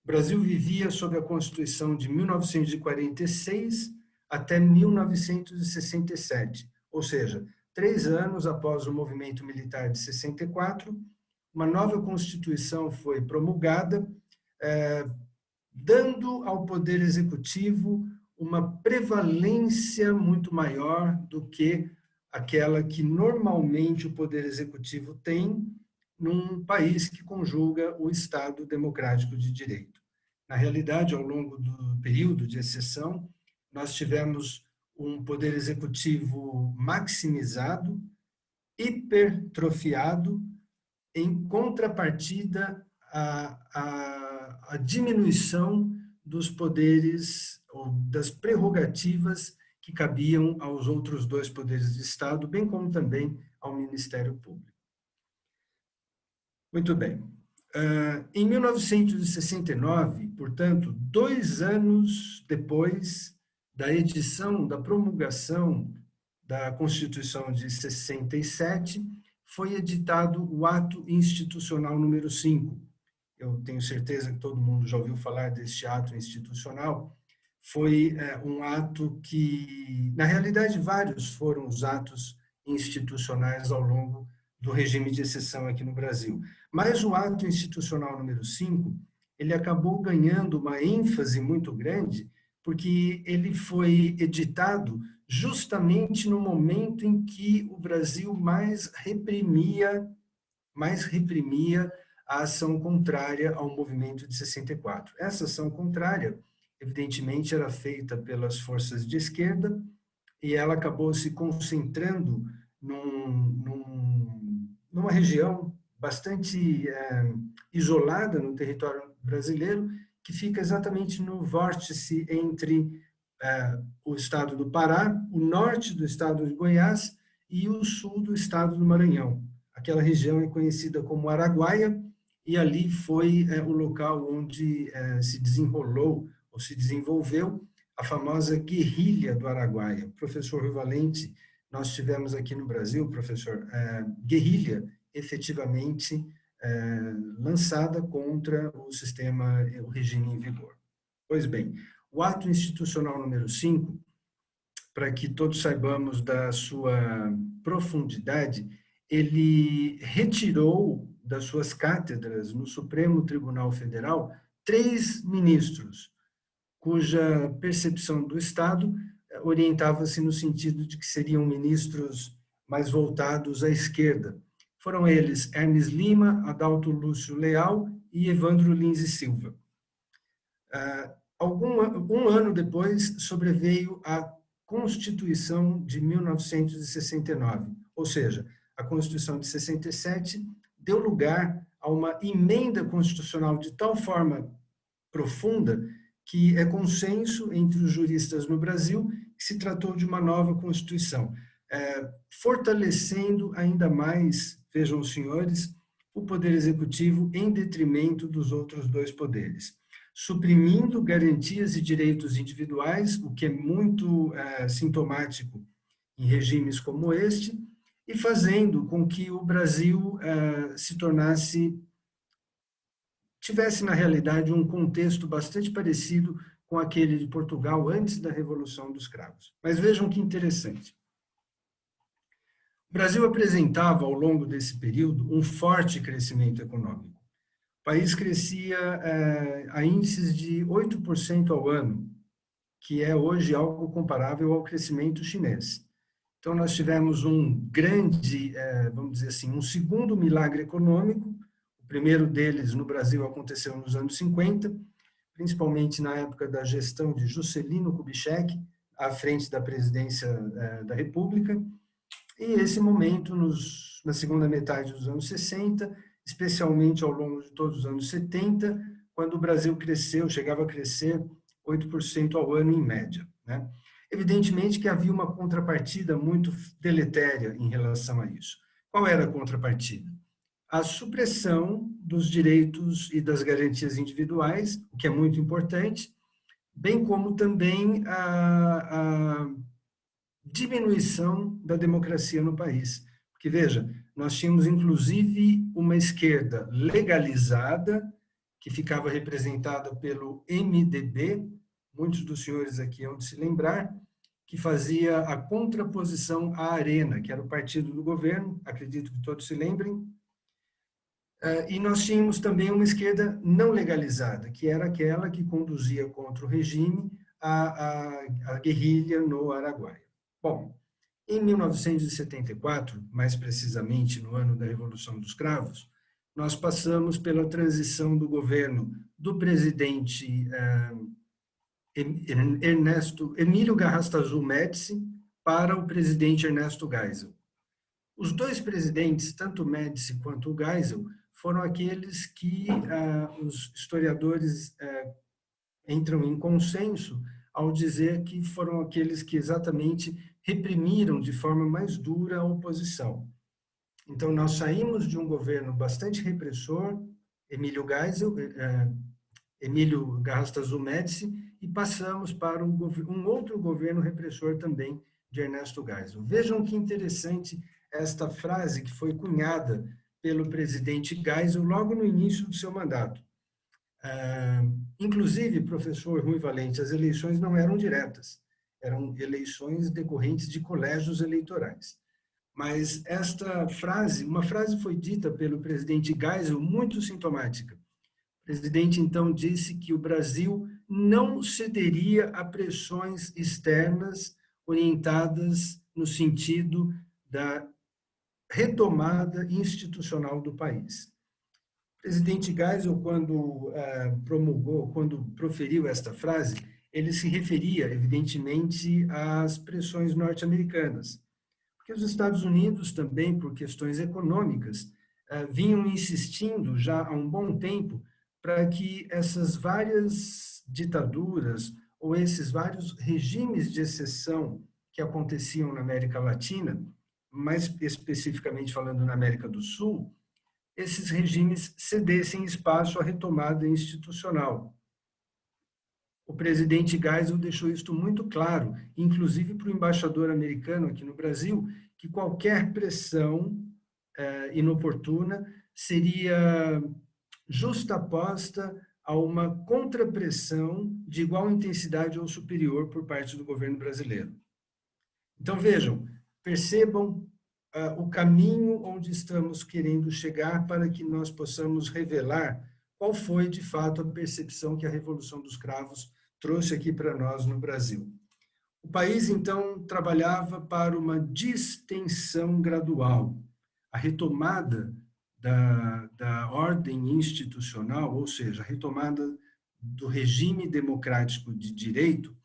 O Brasil vivia sob a Constituição de 1946 até 1967, ou seja, 3 anos após o movimento militar de 64, uma nova Constituição foi promulgada, dando ao Poder Executivo uma prevalência muito maior do que aquela que normalmente o Poder Executivo tem num país que conjuga o Estado democrático de direito. Na realidade, ao longo do período de exceção, nós tivemos um Poder Executivo maximizado, hipertrofiado, em contrapartida à diminuição dos poderes ou das prerrogativas que cabiam aos outros 2 poderes de Estado, bem como também ao Ministério Público. Muito bem. Em 1969, portanto, 2 anos depois da edição, da promulgação da Constituição de 67, foi editado o Ato Institucional número 5. Eu tenho certeza que todo mundo já ouviu falar deste ato institucional. Foi um ato que, na realidade, vários foram os atos institucionais ao longo do regime de exceção aqui no Brasil. Mas o ato institucional número 5, ele acabou ganhando uma ênfase muito grande, porque ele foi editado justamente no momento em que o Brasil mais reprimia a ação contrária ao movimento de 64. Essa ação contrária, evidentemente, era feita pelas forças de esquerda e ela acabou se concentrando numa região bastante isolada no território brasileiro, que fica exatamente no vórtice entre o estado do Pará, o norte do estado de Goiás e o sul do estado do Maranhão. Aquela região é conhecida como Araguaia, e ali foi o local onde se desenrolou ou se desenvolveu a famosa guerrilha do Araguaia. Professor Rui Valente, nós tivemos aqui no Brasil, professor, guerrilha efetivamente lançada contra o regime em vigor. Pois bem, O ato institucional número 5, para que todos saibamos da sua profundidade, ele retirou das suas cátedras no Supremo Tribunal Federal 3 ministros, cuja percepção do Estado orientava-se no sentido de que seriam ministros mais voltados à esquerda. Foram eles Hermes Lima, Adalto Lúcio Leal e Evandro Lins e Silva. Um ano depois, sobreveio a Constituição de 1969, ou seja, a Constituição de 67 deu lugar a uma emenda constitucional de tal forma profunda que é consenso entre os juristas no Brasil que se tratou de uma nova Constituição, fortalecendo ainda mais, vejam os senhores, o Poder Executivo em detrimento dos outros 2 poderes, suprimindo garantias e direitos individuais, o que é muito sintomático em regimes como este, e fazendo com que o Brasil tivesse, na realidade, um contexto bastante parecido com aquele de Portugal antes da Revolução dos Cravos. Mas vejam que interessante. O Brasil apresentava, ao longo desse período, um forte crescimento econômico. O país crescia a índices de 8% ao ano, que é hoje algo comparável ao crescimento chinês. Então, nós tivemos um grande, vamos dizer assim, um segundo milagre econômico. O primeiro deles no Brasil aconteceu nos anos 50, principalmente na época da gestão de Juscelino Kubitschek, à frente da presidência da República. E esse momento, na segunda metade dos anos 60, especialmente ao longo de todos os anos 70, quando o Brasil chegava a crescer 8% ao ano em média, né? Evidentemente que havia uma contrapartida muito deletéria em relação a isso. Qual era a contrapartida? A supressão dos direitos e das garantias individuais, o que é muito importante, bem como também a diminuição da democracia no país. Porque, veja, nós tínhamos, inclusive, uma esquerda legalizada, que ficava representada pelo MDB, muitos dos senhores aqui hão de se lembrar, que fazia a contraposição à Arena, que era o partido do governo, acredito que todos se lembrem. E nós tínhamos também uma esquerda não legalizada, que era aquela que conduzia contra o regime a guerrilha no Araguaia. Bom, em 1974, mais precisamente no ano da Revolução dos Cravos, nós passamos pela transição do governo do presidente Emílio Garrastazu Médici para o presidente Ernesto Geisel. Os 2 presidentes, tanto Médici quanto o Geisel, foram aqueles que os historiadores entram em consenso ao dizer que foram aqueles que exatamente reprimiram de forma mais dura a oposição. Então, nós saímos de um governo bastante repressor, Emílio Garrastazu Médici, e passamos para um outro governo repressor também, de Ernesto Geisel. Vejam que interessante esta frase que foi cunhada pelo presidente Geisel logo no início do seu mandato. Inclusive, professor Rui Valente, as eleições não eram diretas, eram eleições decorrentes de colégios eleitorais. Mas uma frase foi dita pelo presidente Geisel muito sintomática. O presidente, então, disse que o Brasil não cederia a pressões externas orientadas no sentido da retomada institucional do país. O presidente Geisel, quando proferiu esta frase, ele se referia, evidentemente, às pressões norte-americanas, porque os Estados Unidos também, por questões econômicas, vinham insistindo já há um bom tempo para que essas várias ditaduras ou esses vários regimes de exceção que aconteciam na América Latina, mais especificamente falando na América do Sul, esses regimes cedessem espaço à retomada institucional. O presidente Geisel deixou isto muito claro, inclusive para o embaixador americano aqui no Brasil, que qualquer pressão inoportuna seria justaposta a uma contrapressão de igual intensidade ou superior por parte do governo brasileiro. Então, vejam, percebam o caminho onde estamos querendo chegar para que nós possamos revelar qual foi, de fato, a percepção que a Revolução dos Cravos trouxe aqui para nós no Brasil. O país, então, trabalhava para uma distensão gradual, a retomada da ordem institucional, ou seja, a retomada do regime democrático de direito,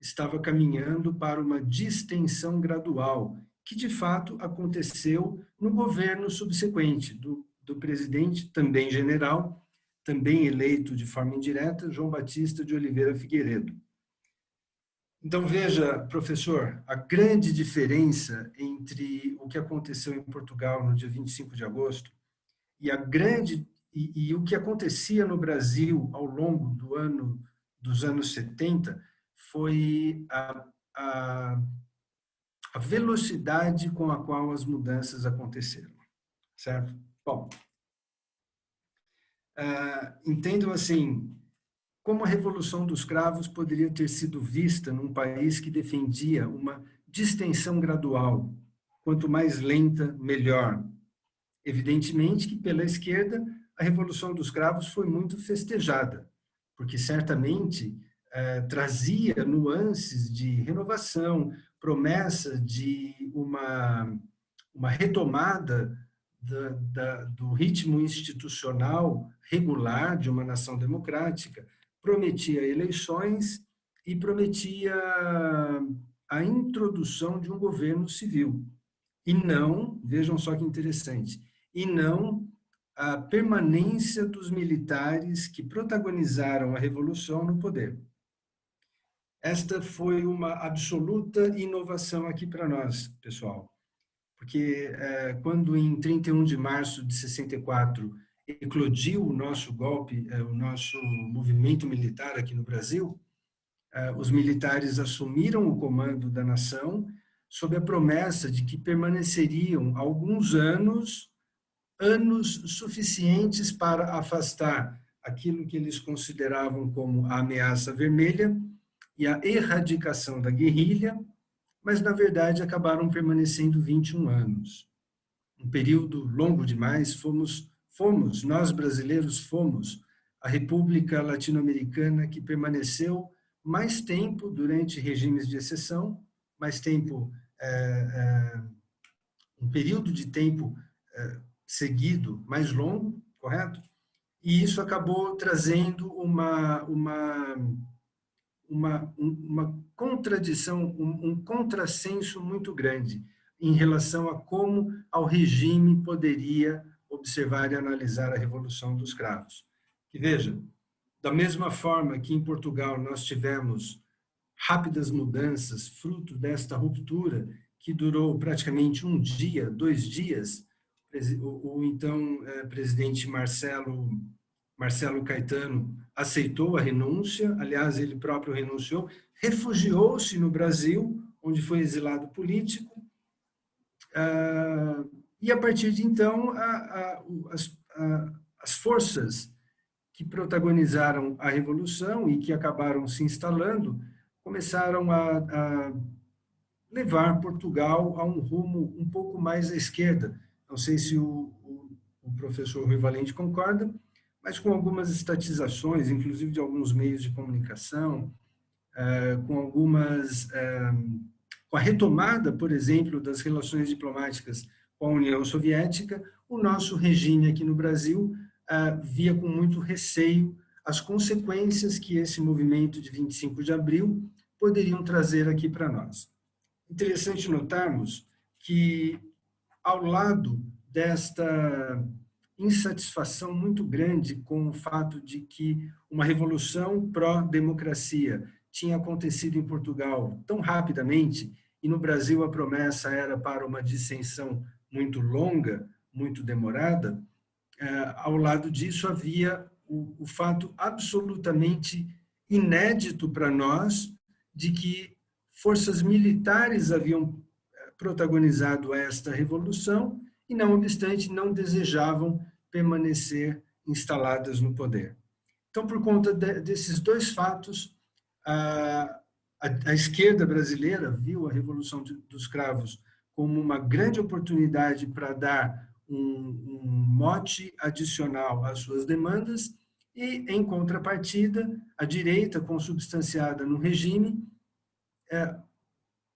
estava caminhando para uma distensão gradual, que de fato aconteceu no governo subsequente do presidente, também general, também eleito de forma indireta, João Batista de Oliveira Figueiredo. Então, veja, professor, a grande diferença entre o que aconteceu em Portugal no dia 25 de agosto e o que acontecia no Brasil ao longo dos anos 70 foi a velocidade com a qual as mudanças aconteceram, certo? Bom, entendam assim, como a Revolução dos Cravos poderia ter sido vista num país que defendia uma distensão gradual, quanto mais lenta, melhor. Evidentemente que, pela esquerda, a Revolução dos Cravos foi muito festejada, porque certamente trazia nuances de renovação, promessa de uma retomada do ritmo institucional regular de uma nação democrática, prometia eleições e prometia a introdução de um governo civil. E não, vejam só que interessante, e não a permanência dos militares que protagonizaram a Revolução no poder. Esta foi uma absoluta inovação aqui para nós, pessoal, porque quando em 31 de março de 64 eclodiu o nosso golpe, o nosso movimento militar aqui no Brasil, os militares assumiram o comando da nação sob a promessa de que permaneceriam alguns anos suficientes para afastar aquilo que eles consideravam como a ameaça vermelha e a erradicação da guerrilha, mas, na verdade, acabaram permanecendo 21 anos. Um período longo demais, nós brasileiros fomos a República Latino-Americana que permaneceu mais tempo durante regimes de exceção, mais tempo, um período de tempo seguido mais longo, correto? E isso acabou trazendo uma contradição, um contrassenso muito grande em relação a como ao regime poderia observar e analisar a Revolução dos Cravos. E veja, da mesma forma que em Portugal nós tivemos rápidas mudanças, fruto desta ruptura, que durou praticamente um dia, 2 dias, o então presidente Marcelo Caetano aceitou a renúncia, aliás, ele próprio renunciou, refugiou-se no Brasil, onde foi exilado político, e a partir de então, as forças que protagonizaram a Revolução e que acabaram se instalando, começaram a levar Portugal a um rumo um pouco mais à esquerda. Não sei se o professor Rui Valente concorda, mas com algumas estatizações, inclusive de alguns meios de comunicação, com a retomada, por exemplo, das relações diplomáticas com a União Soviética, o nosso regime aqui no Brasil via com muito receio as consequências que esse movimento de 25 de abril poderiam trazer aqui para nós. Interessante notarmos que, ao lado desta insatisfação muito grande com o fato de que uma revolução pró-democracia tinha acontecido em Portugal tão rapidamente, e no Brasil a promessa era para uma dissensão muito longa, muito demorada, ao lado disso havia o fato absolutamente inédito para nós de que forças militares haviam protagonizado esta revolução e, não obstante, não desejavam permanecer instaladas no poder. Então, por conta desses dois fatos, a esquerda brasileira viu a Revolução dos Cravos como uma grande oportunidade para dar um mote adicional às suas demandas e, em contrapartida, a direita, consubstanciada no regime,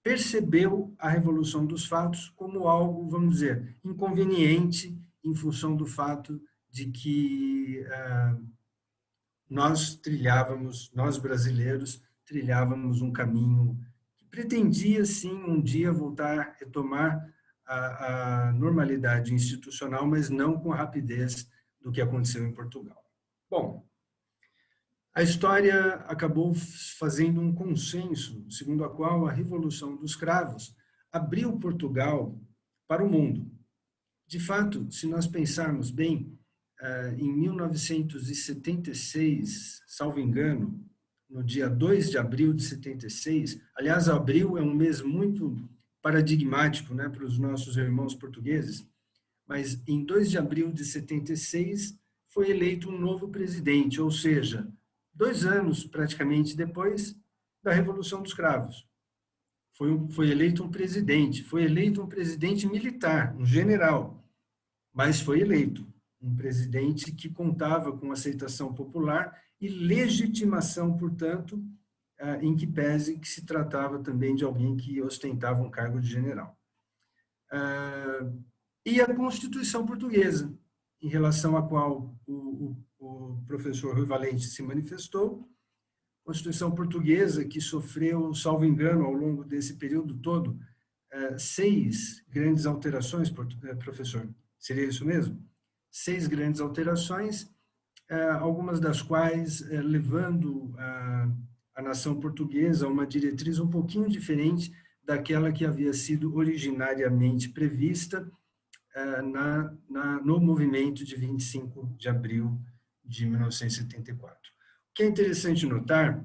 percebeu a Revolução dos Fatos como algo, vamos dizer, inconveniente em função do fato de que nós brasileiros, trilhávamos um caminho que pretendia, sim, um dia voltar a retomar a normalidade institucional, mas não com a rapidez do que aconteceu em Portugal. Bom, a história acabou fazendo um consenso, segundo a qual a Revolução dos Cravos abriu Portugal para o mundo. De fato, se nós pensarmos bem, em 1976, salvo engano, no dia 2 de abril de 76, aliás, abril é um mês muito paradigmático, né, para os nossos irmãos portugueses, mas em 2 de abril de 76 foi eleito um novo presidente, ou seja, 2 anos praticamente depois da Revolução dos Cravos. Foi eleito um presidente militar, um general, mas foi eleito um presidente que contava com aceitação popular e legitimação, portanto, em que pese que se tratava também de alguém que ostentava um cargo de general. E a Constituição Portuguesa, em relação à qual o professor Rui Valente se manifestou, Constituição Portuguesa que sofreu, salvo engano, ao longo desse período todo, 6 grandes alterações, professor, seria isso mesmo? 6 grandes alterações, algumas das quais levando a nação portuguesa a uma diretriz um pouquinho diferente daquela que havia sido originariamente prevista no movimento de 25 de abril de 1974. O que é interessante notar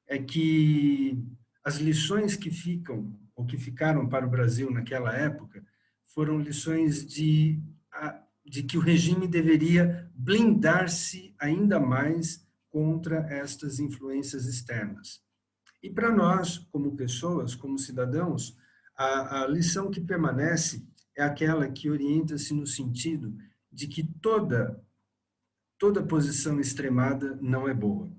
é que as lições que ficam, ou que ficaram para o Brasil naquela época, foram lições de que o regime deveria blindar-se ainda mais contra estas influências externas. E para nós, como pessoas, como cidadãos, a lição que permanece é aquela que orienta-se no sentido de que toda posição extremada não é boa.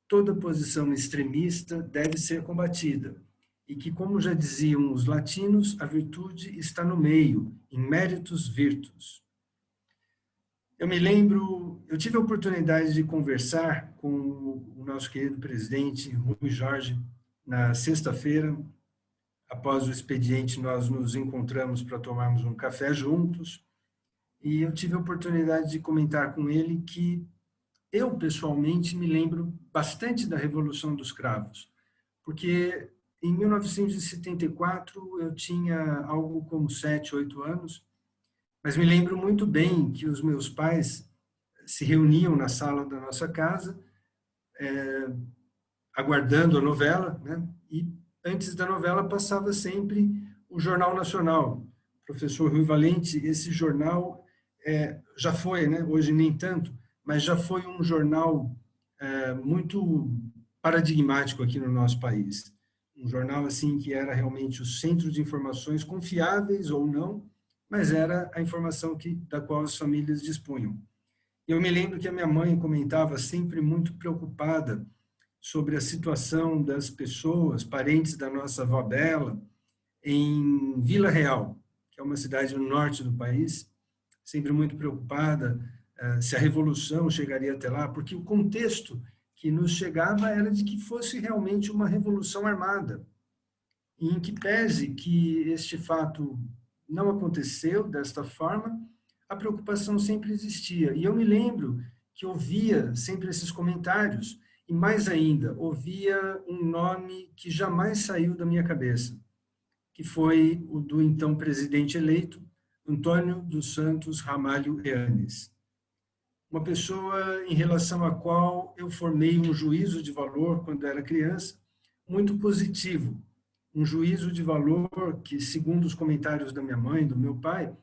Toda posição extremista deve ser combatida. E que, como já diziam os latinos, a virtude está no meio, in meritus virtus. Eu me lembro, eu tive a oportunidade de conversar com o nosso querido presidente, Rui Jorge, na sexta-feira. Após o expediente, nós nos encontramos para tomarmos um café juntos, e eu tive a oportunidade de comentar com ele que eu, pessoalmente, me lembro bastante da Revolução dos Cravos, porque em 1974 eu tinha algo como 7, 8 anos, mas me lembro muito bem que os meus pais se reuniam na sala da nossa casa, aguardando a novela, né? E antes da novela passava sempre o Jornal Nacional. Professor Rui Valente, esse jornal já foi, né? Hoje nem tanto, mas já foi um jornal muito paradigmático aqui no nosso país. Um jornal assim que era realmente o centro de informações confiáveis ou não, mas era a informação da qual as famílias dispunham. Eu me lembro que a minha mãe comentava sempre muito preocupada sobre a situação das pessoas, parentes da nossa avó Bela, em Vila Real, que é uma cidade no norte do país, sempre muito preocupada se a revolução chegaria até lá, porque o contexto que nos chegava era de que fosse realmente uma revolução armada, e em que pese que este fato não aconteceu desta forma, a preocupação sempre existia. E eu me lembro que ouvia sempre esses comentários, e mais ainda, ouvia um nome que jamais saiu da minha cabeça, que foi o do então presidente eleito, Antônio dos Santos Ramalho Eanes. Uma pessoa em relação à qual eu formei um juízo de valor quando era criança, muito positivo. Um juízo de valor que, segundo os comentários da minha mãe, do meu pai,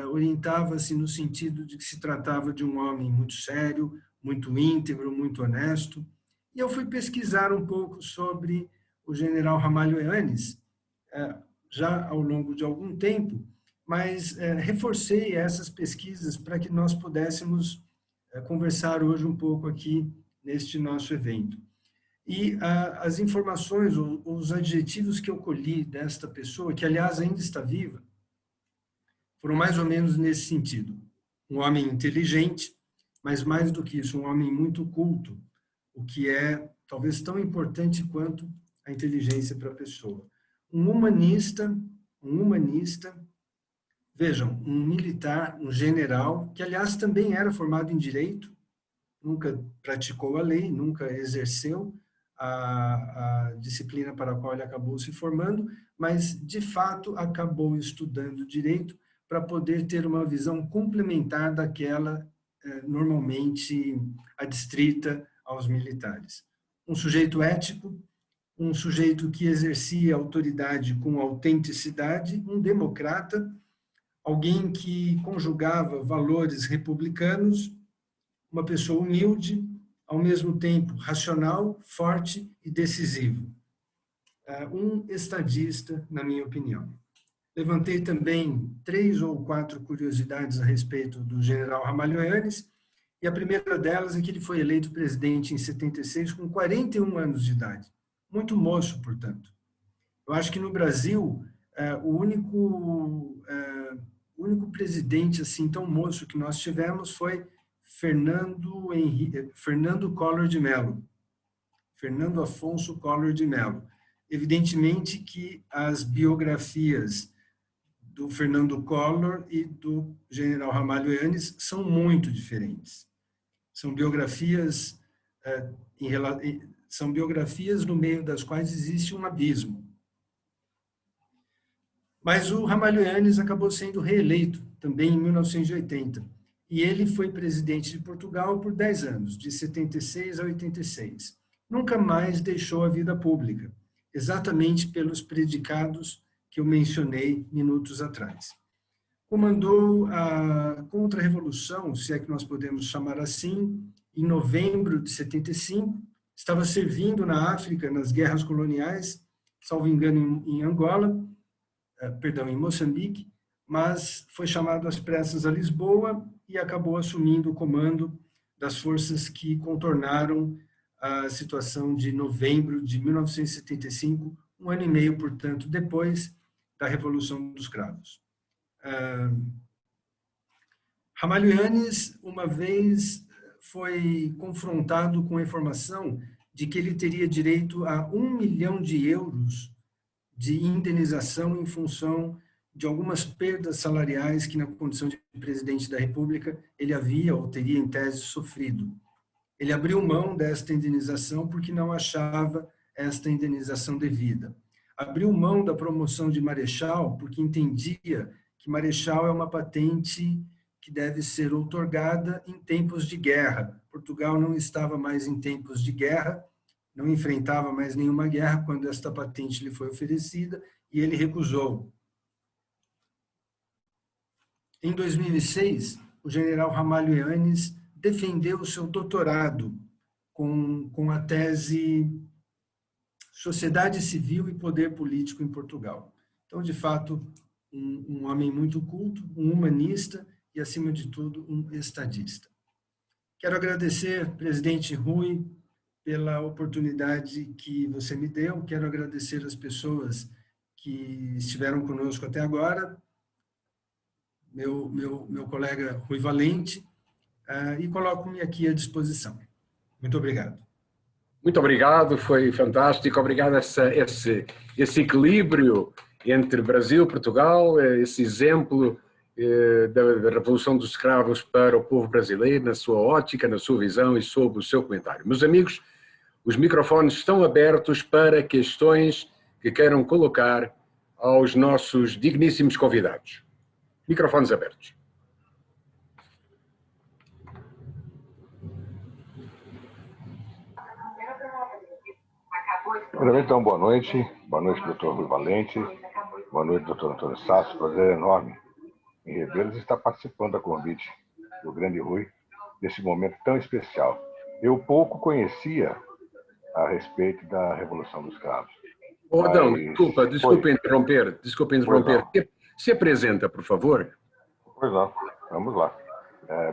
orientava-se no sentido de que se tratava de um homem muito sério, muito íntegro, muito honesto. E eu fui pesquisar um pouco sobre o general Ramalho Eanes, já ao longo de algum tempo, mas reforcei essas pesquisas para que nós pudéssemos conversar hoje um pouco aqui neste nosso evento. E as informações, os adjetivos que eu colhi desta pessoa, que aliás ainda está viva, foram mais ou menos nesse sentido. Um homem inteligente, mas mais do que isso, um homem muito culto, o que é talvez tão importante quanto a inteligência para a pessoa. Um humanista, vejam, um militar, um general, que aliás também era formado em direito, nunca praticou a lei, nunca exerceu a disciplina para a qual ele acabou se formando, mas de fato acabou estudando direito para poder ter uma visão complementar daquela normalmente adstrita aos militares. Um sujeito ético, um sujeito que exercia autoridade com autenticidade, um democrata, alguém que conjugava valores republicanos, uma pessoa humilde, ao mesmo tempo racional, forte e decisivo. Um estadista, na minha opinião. Levantei também 3 ou 4 curiosidades a respeito do general Ramalho Eanes, e a primeira delas é que ele foi eleito presidente em 76 com 41 anos de idade. Muito moço, portanto. Eu acho que no Brasil, o único presidente assim tão moço que nós tivemos foi Fernando Collor de Mello. Fernando Afonso Collor de Mello. Evidentemente que as biografias do Fernando Collor e do general Ramalho Eanes são muito diferentes. São biografias no meio das quais existe um abismo. Mas o Ramalho Eanes acabou sendo reeleito também em 1980. E ele foi presidente de Portugal por 10 anos, de 76 a 86. Nunca mais deixou a vida pública, exatamente pelos predicados que eu mencionei minutos atrás. Comandou a contra-revolução, se é que nós podemos chamar assim, em novembro de 75, estava servindo na África, nas guerras coloniais, salvo engano em em Moçambique, mas foi chamado às pressas a Lisboa e acabou assumindo o comando das forças que contornaram a situação de novembro de 1975, um ano e meio, portanto, depois da Revolução dos Cravos. Ramalho Eanes, uma vez, foi confrontado com a informação de que ele teria direito a 1 milhão de euros de indenização em função de algumas perdas salariais que, na condição de presidente da República, ele havia ou teria, em tese, sofrido. Ele abriu mão desta indenização porque não achava esta indenização devida. Abriu mão da promoção de marechal porque entendia que marechal é uma patente que deve ser outorgada em tempos de guerra. Portugal não estava mais em tempos de guerra, não enfrentava mais nenhuma guerra quando esta patente lhe foi oferecida e ele recusou. Em 2006, o general Ramalho Eanes defendeu o seu doutorado com a tese Sociedade Civil e Poder Político em Portugal. Então, de fato, um homem muito culto, um humanista e, acima de tudo, um estadista. Quero agradecer, presidente Rui, pela oportunidade que você me deu. Quero agradecer as pessoas que estiveram conosco até agora, meu colega Rui Valente, e coloco-me aqui à disposição. Muito obrigado. Muito obrigado, foi fantástico. Obrigado a esse equilíbrio entre Brasil e Portugal, esse exemplo da Revolução dos Escravos para o povo brasileiro, na sua ótica, na sua visão e sob o seu comentário. Meus amigos, os microfones estão abertos para questões que queiram colocar aos nossos digníssimos convidados. Microfones abertos. Então, boa noite, doutor Rui Valente, boa noite, doutor Antônio Sasso, prazer enorme em revê-los e estar participando da convite do grande Rui desse momento tão especial. Eu pouco conhecia a respeito da Revolução dos Cravos. Ô, Adão, Mas... desculpa interromper. Se apresenta, por favor. Pois não, vamos lá.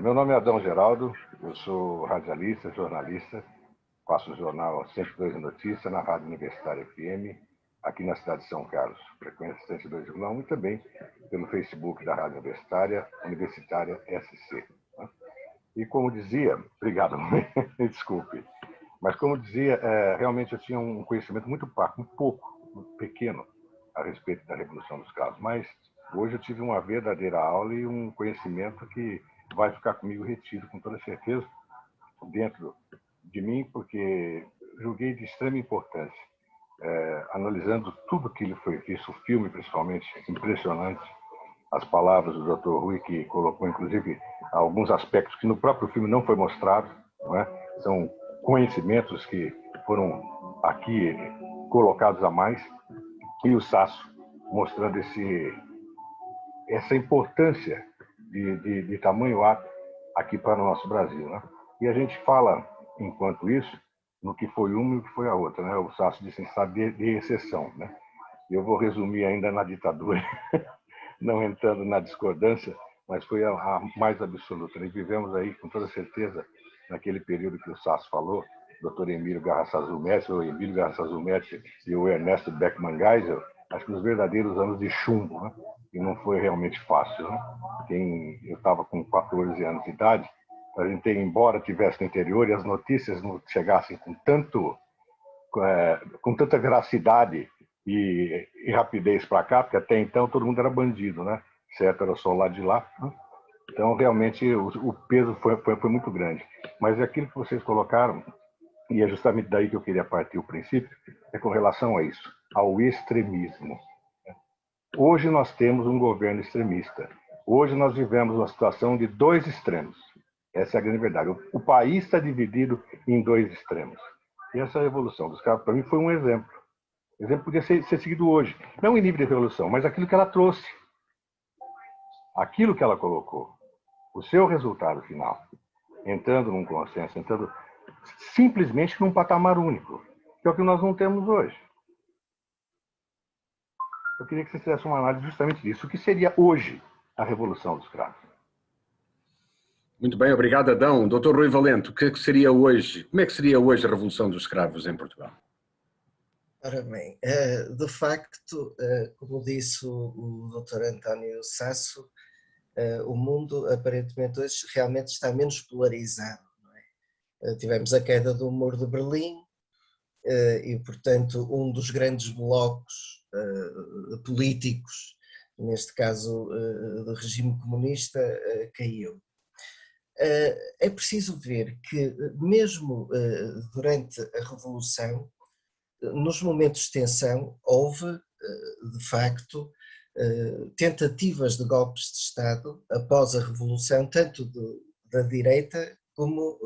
Meu nome é Adão Geraldo, eu sou radialista, jornalista, faço o jornal 102 Notícias na Rádio Universitária FM, aqui na cidade de São Carlos, frequência 102,1 e também pelo Facebook da Rádio Universitária SC. E como dizia, obrigado, desculpe, mas como dizia, realmente eu tinha um conhecimento muito pouco, muito pequeno a respeito da Revolução dos Cravos, mas hoje eu tive uma verdadeira aula e um conhecimento que vai ficar comigo retido com toda certeza dentro de mim, porque julguei de extrema importância. Analisando tudo que lhe foi visto, o filme principalmente, impressionante, as palavras do Dr. Rui, que colocou inclusive alguns aspectos que no próprio filme não foi mostrado, não é? São conhecimentos que foram aqui colocados a mais, e o Sasso mostrando essa importância de tamanho ato aqui para o nosso Brasil, né? E a gente fala, enquanto isso, no que foi uma e o que foi a outra, né? O Sasso disse em estado de exceção, né? Eu vou resumir ainda na ditadura, não entrando na discordância, mas foi a mais absoluta. E vivemos aí, com toda certeza, naquele período que o Sasso falou, Dr. Emílio Garrastazu Mestre, o Emílio Garrastazu Mestre e o Ernesto Beckman Geisel, acho que nos verdadeiros anos de chumbo, né? E não foi realmente fácil, né? Eu estava com 14 anos de idade, a gente, embora tivesse no interior e as notícias não chegassem com tanta veracidade e rapidez para cá, porque até então todo mundo era bandido, né? Certo, era só lá de lá, né? Então realmente o peso foi muito grande. Mas aquilo que vocês colocaram, e é justamente daí que eu queria partir o princípio, é com relação a isso, ao extremismo. Hoje nós temos um governo extremista. Hoje nós vivemos uma situação de dois extremos. Essa é a grande verdade. O país está dividido em dois extremos. E essa Revolução dos Cravos, para mim, foi um exemplo. O exemplo podia ser seguido hoje. Não em nível de revolução, mas aquilo que ela trouxe. Aquilo que ela colocou. O seu resultado final. Entrando num consenso, entrando simplesmente num patamar único. Que é o que nós não temos hoje. Eu queria que você fizesse uma análise justamente disso. O que seria hoje a Revolução dos Cravos? Muito bem, obrigado, Adão. Dr. Rui Valente, o que seria hoje? Como é que seria hoje a Revolução dos Cravos em Portugal? Ora bem, de facto, como disse o Dr. António Sasso, o mundo aparentemente hoje realmente está menos polarizado. Não é? Tivemos a queda do Muro de Berlim e, portanto, um dos grandes blocos políticos, neste caso do regime comunista, caiu. É preciso ver que mesmo durante a Revolução, nos momentos de tensão, houve, de facto, tentativas de golpes de Estado após a Revolução, tanto da direita como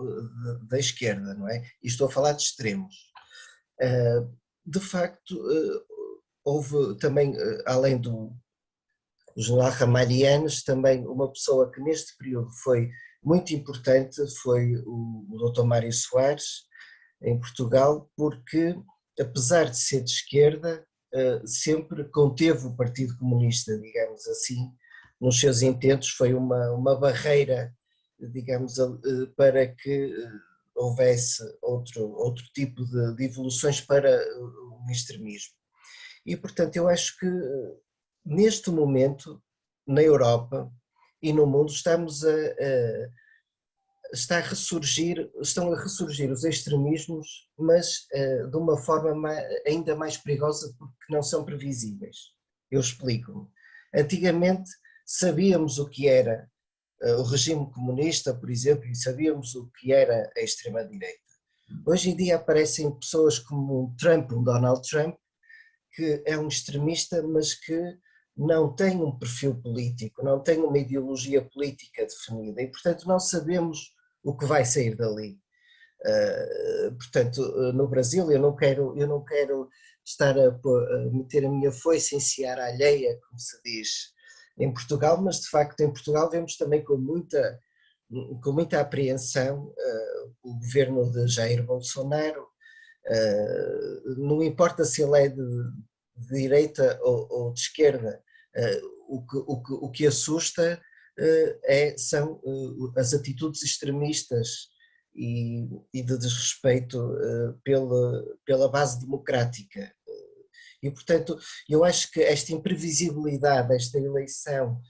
da esquerda, não é? E estou a falar de extremos. De facto, houve também, além do general Ramalhianes, também uma pessoa que neste período foi muito importante, foi o Dr. Mário Soares, em Portugal, porque, apesar de ser de esquerda, sempre conteve o Partido Comunista, digamos assim, nos seus intentos, foi uma barreira, digamos, para que houvesse outro tipo de evoluções para o extremismo. E, portanto, eu acho que neste momento, na Europa e no mundo, estão a ressurgir os extremismos, mas de uma forma ainda mais perigosa porque não são previsíveis. Eu explico-me. Antigamente sabíamos o que era o regime comunista, por exemplo, e sabíamos o que era a extrema-direita. Hoje em dia aparecem pessoas como um Donald Trump, que é um extremista, mas que não tem um perfil político, não tem uma ideologia política definida e, portanto, não sabemos o que vai sair dali. Portanto, no Brasil, eu não quero estar a meter a minha foice em seara alheia, como se diz em Portugal, mas de facto em Portugal vemos também com muita com muita apreensão o governo de Jair Bolsonaro. Não importa se ele é de direita ou de esquerda, o que assusta são as atitudes extremistas e de desrespeito pela base democrática. E, portanto, eu acho que esta imprevisibilidade, esta eleição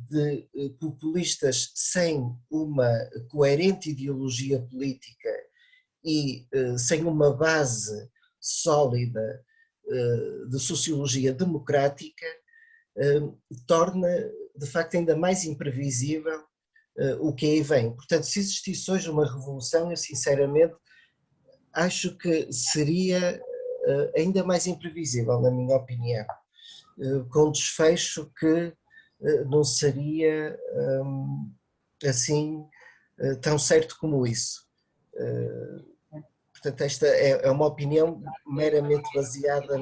de populistas sem uma coerente ideologia política e sem uma base sólida de sociologia democrática, torna, de facto, ainda mais imprevisível o que aí vem. Portanto, se existisse hoje uma revolução, eu sinceramente acho que seria ainda mais imprevisível, na minha opinião, com um desfecho que não seria assim tão certo como isso. Portanto, esta é uma opinião meramente baseada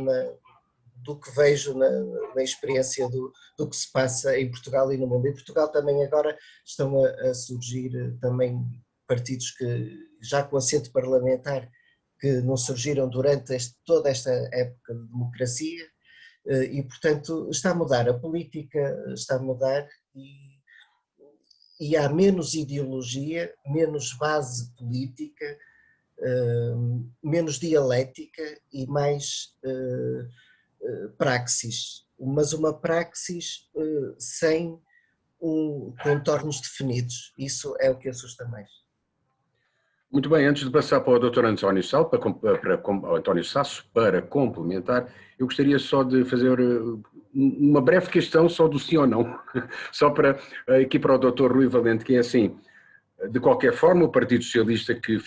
do que vejo na experiência do que se passa em Portugal e no mundo. Em Portugal também agora estão a surgir também partidos que, já com assento parlamentar, que não surgiram durante toda esta época de democracia, e, portanto, está a mudar, a política está a mudar e há menos ideologia, menos base política, menos dialética e mais praxis, mas uma praxis sem contornos definidos. Isso é o que assusta mais. Muito bem, antes de passar para o Dr. António Sasso para complementar, eu gostaria só de fazer uma breve questão só do sim ou não, só para aqui para o Dr. Rui Valente, que é assim, de qualquer forma o Partido Socialista que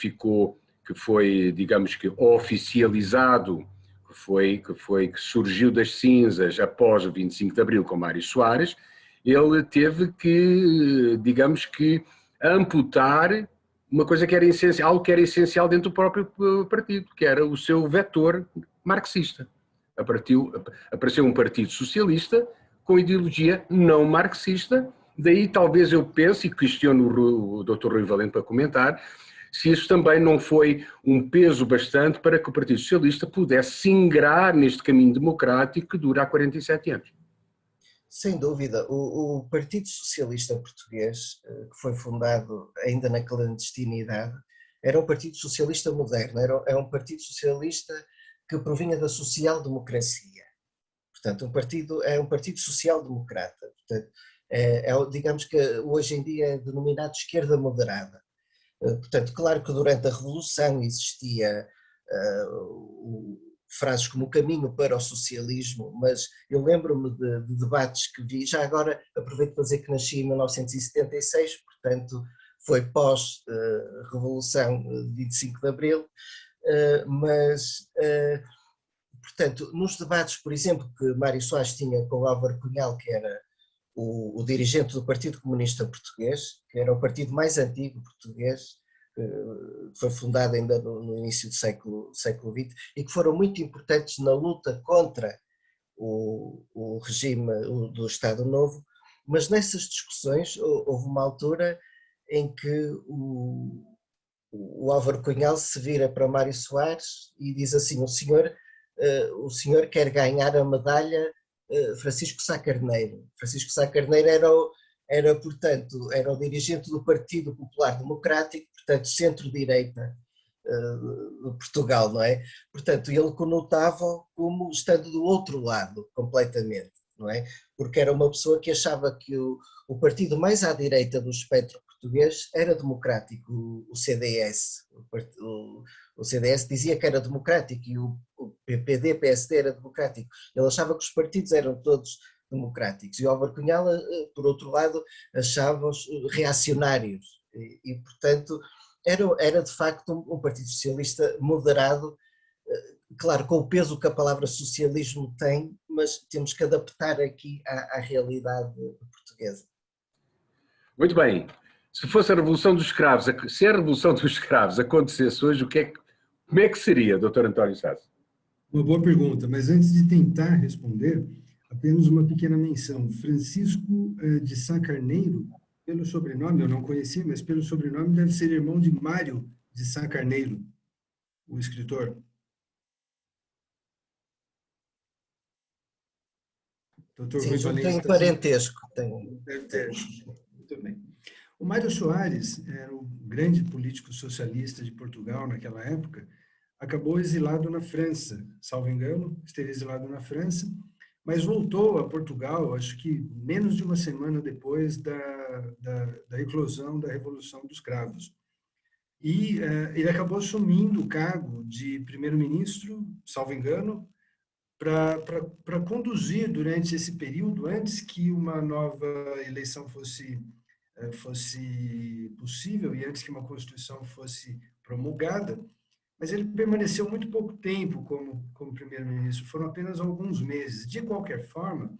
foi, digamos que oficializado, que surgiu das cinzas após o 25 de Abril com Mário Soares, ele teve que, digamos que, amputar uma coisa que era essencial, algo que era essencial dentro do próprio partido, que era o seu vetor marxista. Apareceu um partido socialista com ideologia não marxista, daí talvez eu pense, e questiono o Dr. Rui Valente para comentar, se isso também não foi um peso bastante para que o Partido Socialista pudesse se ingrar neste caminho democrático que dura há 47 anos. Sem dúvida, o Partido Socialista Português, que foi fundado ainda na clandestinidade, era um Partido Socialista moderno, é um Partido Socialista que provinha da social-democracia. Portanto, é um partido social-democrata. Portanto, digamos que hoje em dia é denominado esquerda moderada. Portanto, claro que durante a Revolução existia frases como o caminho para o socialismo, mas eu lembro-me de debates que vi, já agora aproveito para dizer que nasci em 1976, portanto foi pós-Revolução de 25 de Abril, mas, portanto, nos debates, por exemplo, que Mário Soares tinha com Álvaro Cunhal, que era o dirigente do Partido Comunista Português, que era o partido mais antigo português, foi fundado ainda no início do século XX e que foram muito importantes na luta contra o regime do Estado Novo, mas nessas discussões houve uma altura em que o Álvaro Cunhal se vira para Mário Soares e diz assim: o senhor quer ganhar a medalha Francisco Sá Carneiro. Francisco Sá Carneiro portanto, era o dirigente do Partido Popular Democrático, portanto, centro-direita de Portugal, não é? Portanto, ele conotava como estando do outro lado, completamente, não é? Porque era uma pessoa que achava que o partido mais à direita do espectro português era democrático, o CDS. O CDS dizia que era democrático e o PPD, PSD era democrático. Ele achava que os partidos eram todos democráticos. E o Álvaro Cunhal, por outro lado, achava-os reacionários. E, portanto, era de facto um Partido Socialista moderado, claro, com o peso que a palavra socialismo tem, mas temos que adaptar aqui à realidade portuguesa. Muito bem. Se fosse a Revolução dos Escravos, se a Revolução dos Escravos acontecesse hoje, como é que seria, Dr. António Sasso? Uma boa pergunta, mas antes de tentar responder, apenas uma pequena menção. Francisco de Sá Carneiro pelo sobrenome, eu não conheci, mas pelo sobrenome deve ser irmão de Mário de Sá Carneiro, o escritor. Dr. Sim, Rui já Valente tem está parentesco. Tem. Deve ter. Muito bem. O Mário Soares era o grande político socialista de Portugal naquela época, acabou exilado na França, salvo engano, esteve exilado na França, mas voltou a Portugal, acho que menos de uma semana depois da eclosão da Revolução dos Cravos. E ele acabou assumindo o cargo de primeiro-ministro, salvo engano, para conduzir durante esse período, antes que uma nova eleição fosse possível e antes que uma Constituição fosse promulgada, mas ele permaneceu muito pouco tempo como primeiro-ministro, foram apenas alguns meses. De qualquer forma,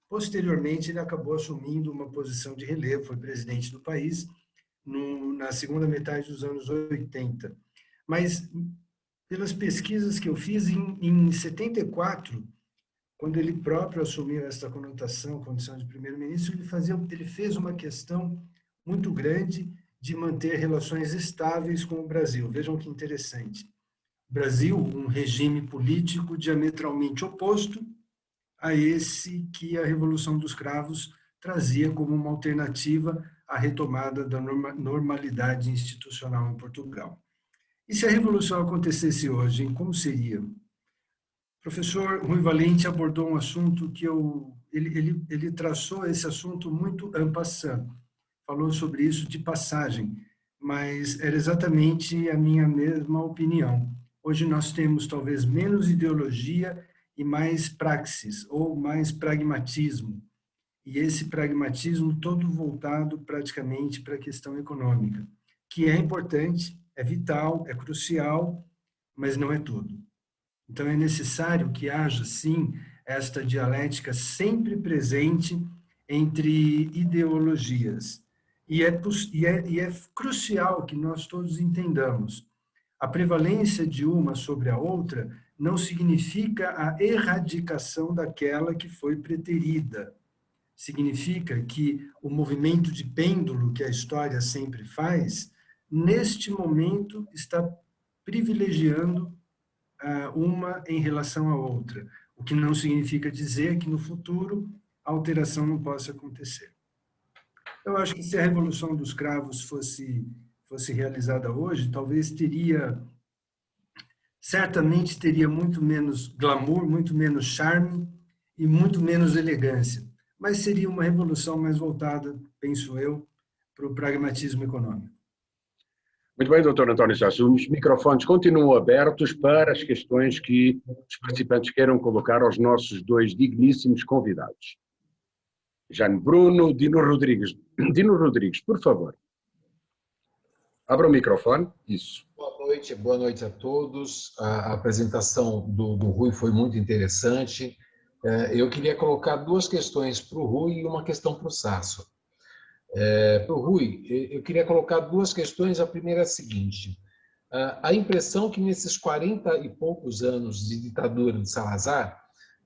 posteriormente ele acabou assumindo uma posição de relevo, foi presidente do país na segunda metade dos anos 80. Mas, pelas pesquisas que eu fiz, em 74, quando ele próprio assumiu essa condição de primeiro-ministro, ele fez uma questão muito grande de manter relações estáveis com o Brasil. Vejam que interessante. Brasil, um regime político diametralmente oposto a esse que a Revolução dos Cravos trazia como uma alternativa à retomada da normalidade institucional em Portugal. E se a Revolução acontecesse hoje, como seria? O professor Rui Valente abordou um assunto que ele traçou esse assunto muito en passant, falou sobre isso de passagem, mas era exatamente a minha mesma opinião. Hoje nós temos talvez menos ideologia e mais praxis, ou mais pragmatismo. E esse pragmatismo todo voltado praticamente para a questão econômica, que é importante, é vital, é crucial, mas não é tudo. Então é necessário que haja, sim, esta dialética sempre presente entre ideologias. E é crucial que nós todos entendamos. A prevalência de uma sobre a outra não significa a erradicação daquela que foi preterida. Significa que o movimento de pêndulo que a história sempre faz, neste momento está privilegiando uma em relação à outra, o que não significa dizer que no futuro a alteração não possa acontecer. Eu acho que se a Revolução dos Cravos fosse realizada hoje, talvez certamente teria muito menos glamour, muito menos charme e muito menos elegância, mas seria uma revolução mais voltada, penso eu, para o pragmatismo econômico. Muito bem, doutor António Sá, os microfones continuam abertos para as questões que os participantes queiram colocar aos nossos dois digníssimos convidados. Jane Bruno, Dino Rodrigues. Dino Rodrigues, por favor. Abra o microfone. Isso. Boa noite a todos. A apresentação do Rui foi muito interessante. Eu queria colocar duas questões para o Rui e uma questão para o Sasso. Para o Rui, eu queria colocar duas questões. A primeira é a seguinte: a impressão que nesses 40 e poucos anos de ditadura de Salazar,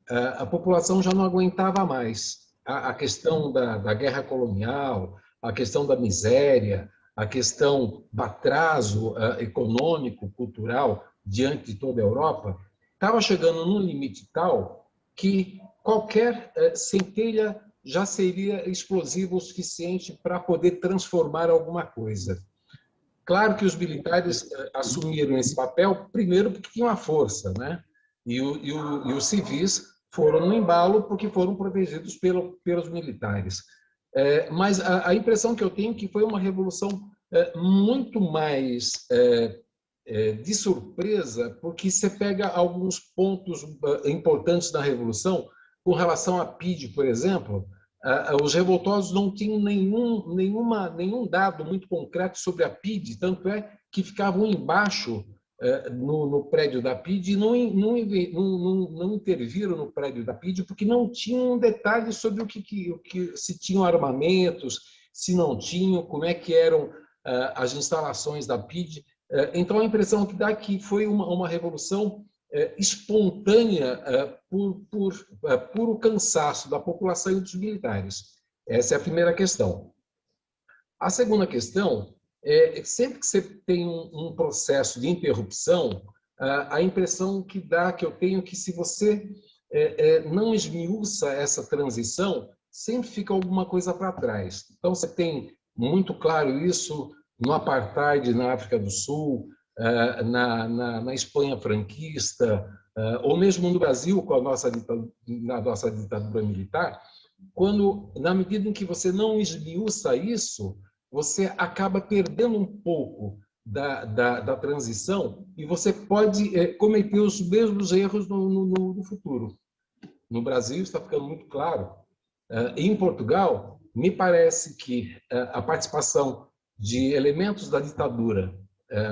a população já não aguentava mais. A questão da guerra colonial, a questão da miséria, a questão do atraso econômico, cultural, diante de toda a Europa, estava chegando num limite tal que qualquer centelha já seria explosivo o suficiente para poder transformar alguma coisa. Claro que os militares assumiram esse papel, primeiro porque tinham a força, né? E os civis foram no embalo porque foram protegidos pelos militares. Mas a impressão que eu tenho é que foi uma revolução muito mais de surpresa, porque você pega alguns pontos importantes da revolução, com relação à PIDE, por exemplo, os revoltosos não tinham nenhum dado muito concreto sobre a PIDE, tanto é que ficavam embaixo no prédio da PIDE e não interviram no prédio da PIDE porque não tinham detalhes sobre se tinham armamentos, se não tinham, como é que eram as instalações da PIDE. Então a impressão que dá que foi uma revolução espontânea por puro cansaço da população e dos militares. Essa é a primeira questão. A segunda questão é sempre que você tem um processo de interrupção, a impressão que eu tenho é que se você não esmiuça essa transição, sempre fica alguma coisa para trás. Então, você tem muito claro isso no apartheid na África do Sul, na Espanha franquista, ou mesmo no Brasil, com na nossa ditadura militar, quando, na medida em que você não esmiuça isso, você acaba perdendo um pouco da transição e você pode cometer os mesmos erros no futuro. No Brasil, está ficando muito claro. Em Portugal, me parece que a participação de elementos da ditadura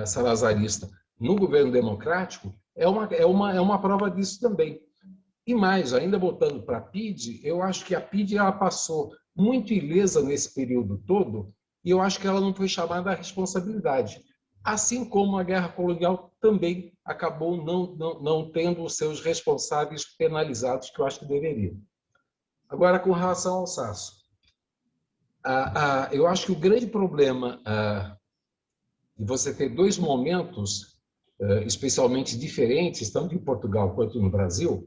salazarista no governo democrático é uma prova disso também. E mais, ainda voltando para a PIDE, eu acho que a PIDE ela passou muito ilesa nesse período todo e eu acho que ela não foi chamada à responsabilidade. Assim como a guerra colonial também acabou não tendo os seus responsáveis penalizados, que eu acho que deveria. Agora, com relação ao Sasso, eu acho que o grande problema de você ter dois momentos especialmente diferentes, tanto em Portugal quanto no Brasil,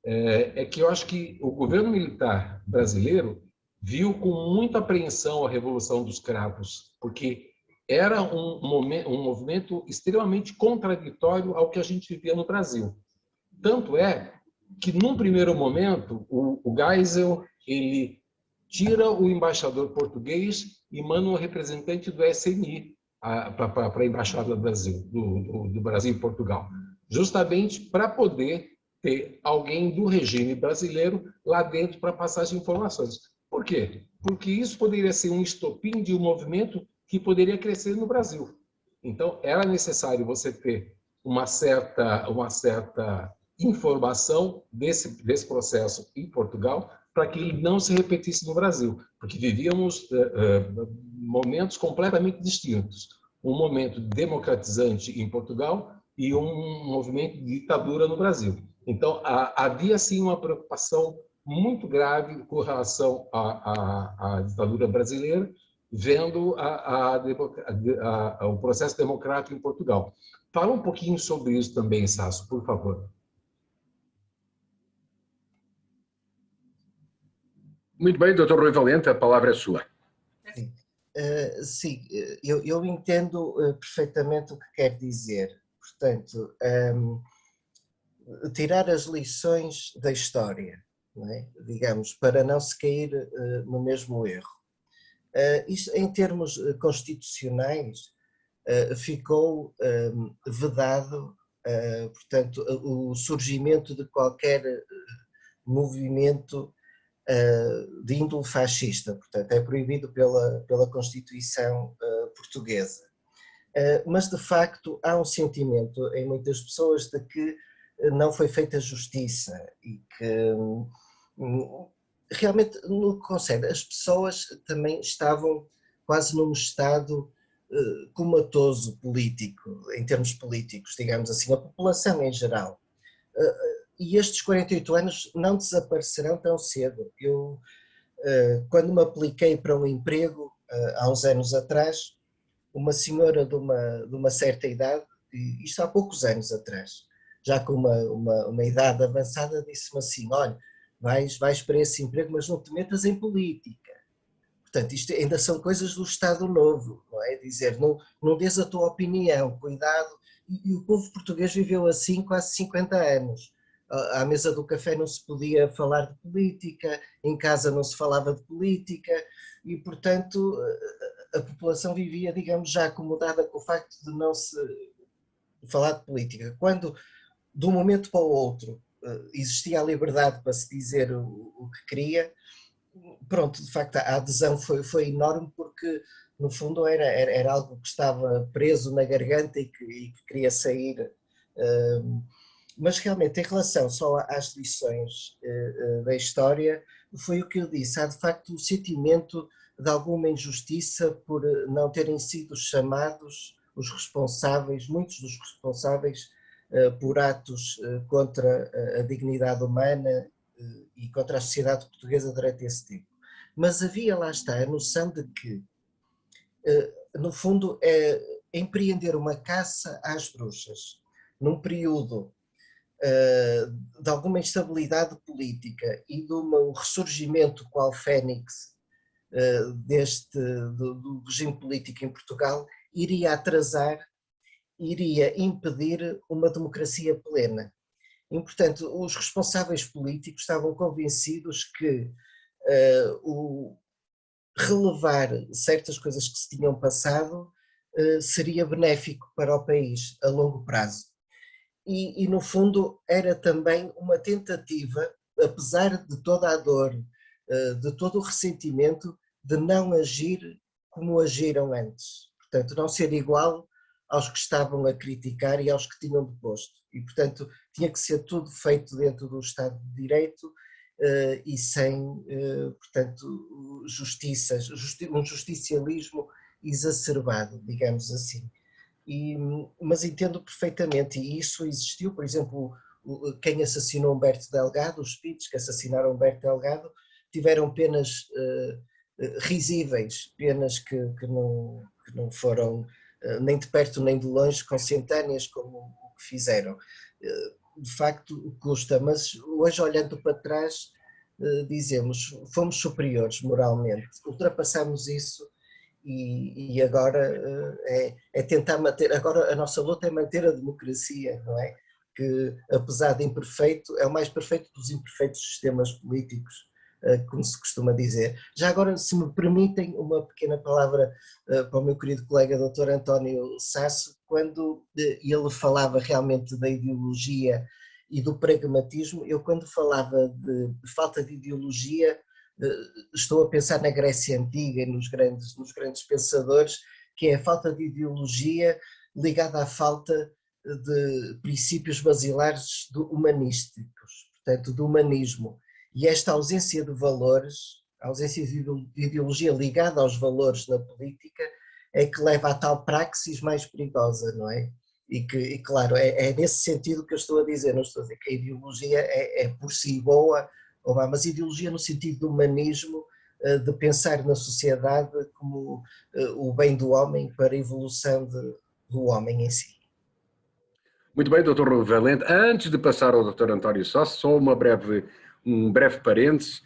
é que eu acho que o governo militar brasileiro viu com muita apreensão a Revolução dos Cravos, porque era um movimento extremamente contraditório ao que a gente vivia no Brasil. Tanto é que, num primeiro momento, o Geisel ele tira o embaixador português e manda um representante do SNI para a Embaixada do Brasil em Portugal, justamente para poder ter alguém do regime brasileiro lá dentro para passar as informações. Por quê? Porque isso poderia ser um estopim de um movimento que poderia crescer no Brasil. Então, era necessário você ter uma certa informação desse processo em Portugal para que ele não se repetisse no Brasil, porque vivíamos momentos completamente distintos. Um momento democratizante em Portugal e um movimento de ditadura no Brasil. Então, havia, sim, uma preocupação muito grave com relação à ditadura brasileira, vendo o processo democrático em Portugal. Fala um pouquinho sobre isso também, Sasso, por favor. Muito bem, Dr. Rui Valente, a palavra é sua. Sim, eu entendo perfeitamente o que quer dizer. Portanto, tirar as lições da história, não é? Digamos, para não se cair no mesmo erro. Isto, em termos constitucionais, ficou vedado, portanto, o surgimento de qualquer movimento de índole fascista, portanto, é proibido pela Constituição portuguesa. Mas, de facto, há um sentimento em muitas pessoas de que não foi feita justiça e que realmente, no que concerne, as pessoas também estavam quase num estado comatoso político, em termos políticos, digamos assim, a população em geral. E estes 48 anos não desaparecerão tão cedo. Eu, quando me apliquei para um emprego, há uns anos atrás, uma senhora de uma certa idade, isto há poucos anos atrás, já com uma idade avançada, disse-me assim: olha, vais para esse emprego, mas não te metas em política. Portanto, isto ainda são coisas do Estado Novo, não é? Dizer, não dês a tua opinião, cuidado. E o povo português viveu assim quase 50 anos. À mesa do café não se podia falar de política, em casa não se falava de política, e, portanto, a população vivia, digamos, já acomodada com o facto de não se falar de política. Quando, de um momento para o outro, existia a liberdade para se dizer o que queria, pronto, de facto a adesão foi enorme, porque no fundo era algo que estava preso na garganta e que queria sair. Mas realmente, em relação só às lições da história, foi o que eu disse, há de facto um sentimento de alguma injustiça por não terem sido chamados os responsáveis, muitos dos responsáveis, por atos contra a dignidade humana e contra a sociedade portuguesa durante esse tempo. Mas havia, lá está, a noção de que no fundo, é empreender uma caça às bruxas, num período de alguma instabilidade política e de um ressurgimento qual fênix do regime político em Portugal, iria atrasar, iria impedir uma democracia plena. E, portanto, os responsáveis políticos estavam convencidos que relevar certas coisas que se tinham passado seria benéfico para o país a longo prazo. E no fundo era também uma tentativa, apesar de toda a dor, de todo o ressentimento, de não agir como agiram antes. Portanto, não ser igual aos que estavam a criticar e aos que tinham deposto. E, portanto, tinha que ser tudo feito dentro do Estado de Direito e sem, portanto, um justicialismo exacerbado, digamos assim. Mas entendo perfeitamente, e isso existiu, por exemplo, quem assassinou Humberto Delgado, os PIDs que assassinaram Humberto Delgado, tiveram penas risíveis, penas que não foram nem de perto nem de longe consentâneas como o que fizeram. De facto custa, mas hoje olhando para trás dizemos, fomos superiores moralmente, ultrapassamos isso e agora é tentar manter, agora a nossa luta é manter a democracia, não é? Que apesar de imperfeito, é o mais perfeito dos imperfeitos sistemas políticos, como se costuma dizer. Já agora, se me permitem, uma pequena palavra para o meu querido colega Dr. António Sasso, quando ele falava realmente da ideologia e do pragmatismo, eu quando falava de falta de ideologia, estou a pensar na Grécia Antiga e nos grandes pensadores, que é a falta de ideologia ligada à falta de princípios basilares humanísticos, portanto, do humanismo. E esta ausência de valores, a ausência de ideologia ligada aos valores na política, é que leva a tal praxis mais perigosa, não é? E claro, é nesse sentido que eu estou a dizer, não estou a dizer que a ideologia é por si boa, mas ideologia no sentido do humanismo, de pensar na sociedade como o bem do homem para a evolução do homem em si. Muito bem, Dr. Rui Valente. Antes de passar ao Dr. António Sasso, só um breve parênteses.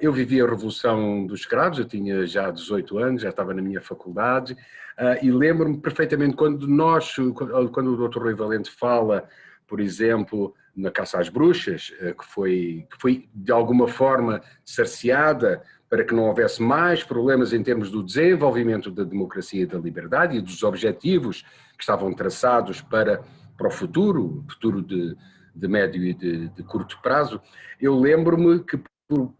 Eu vivi a Revolução dos Escravos, eu tinha já 18 anos, já estava na minha faculdade, e lembro-me perfeitamente quando o Dr. Rui Valente fala, por exemplo, na caça às bruxas, que foi de alguma forma cerceada para que não houvesse mais problemas em termos do desenvolvimento da democracia e da liberdade e dos objetivos que estavam traçados para o futuro de médio e de curto prazo. Eu lembro-me que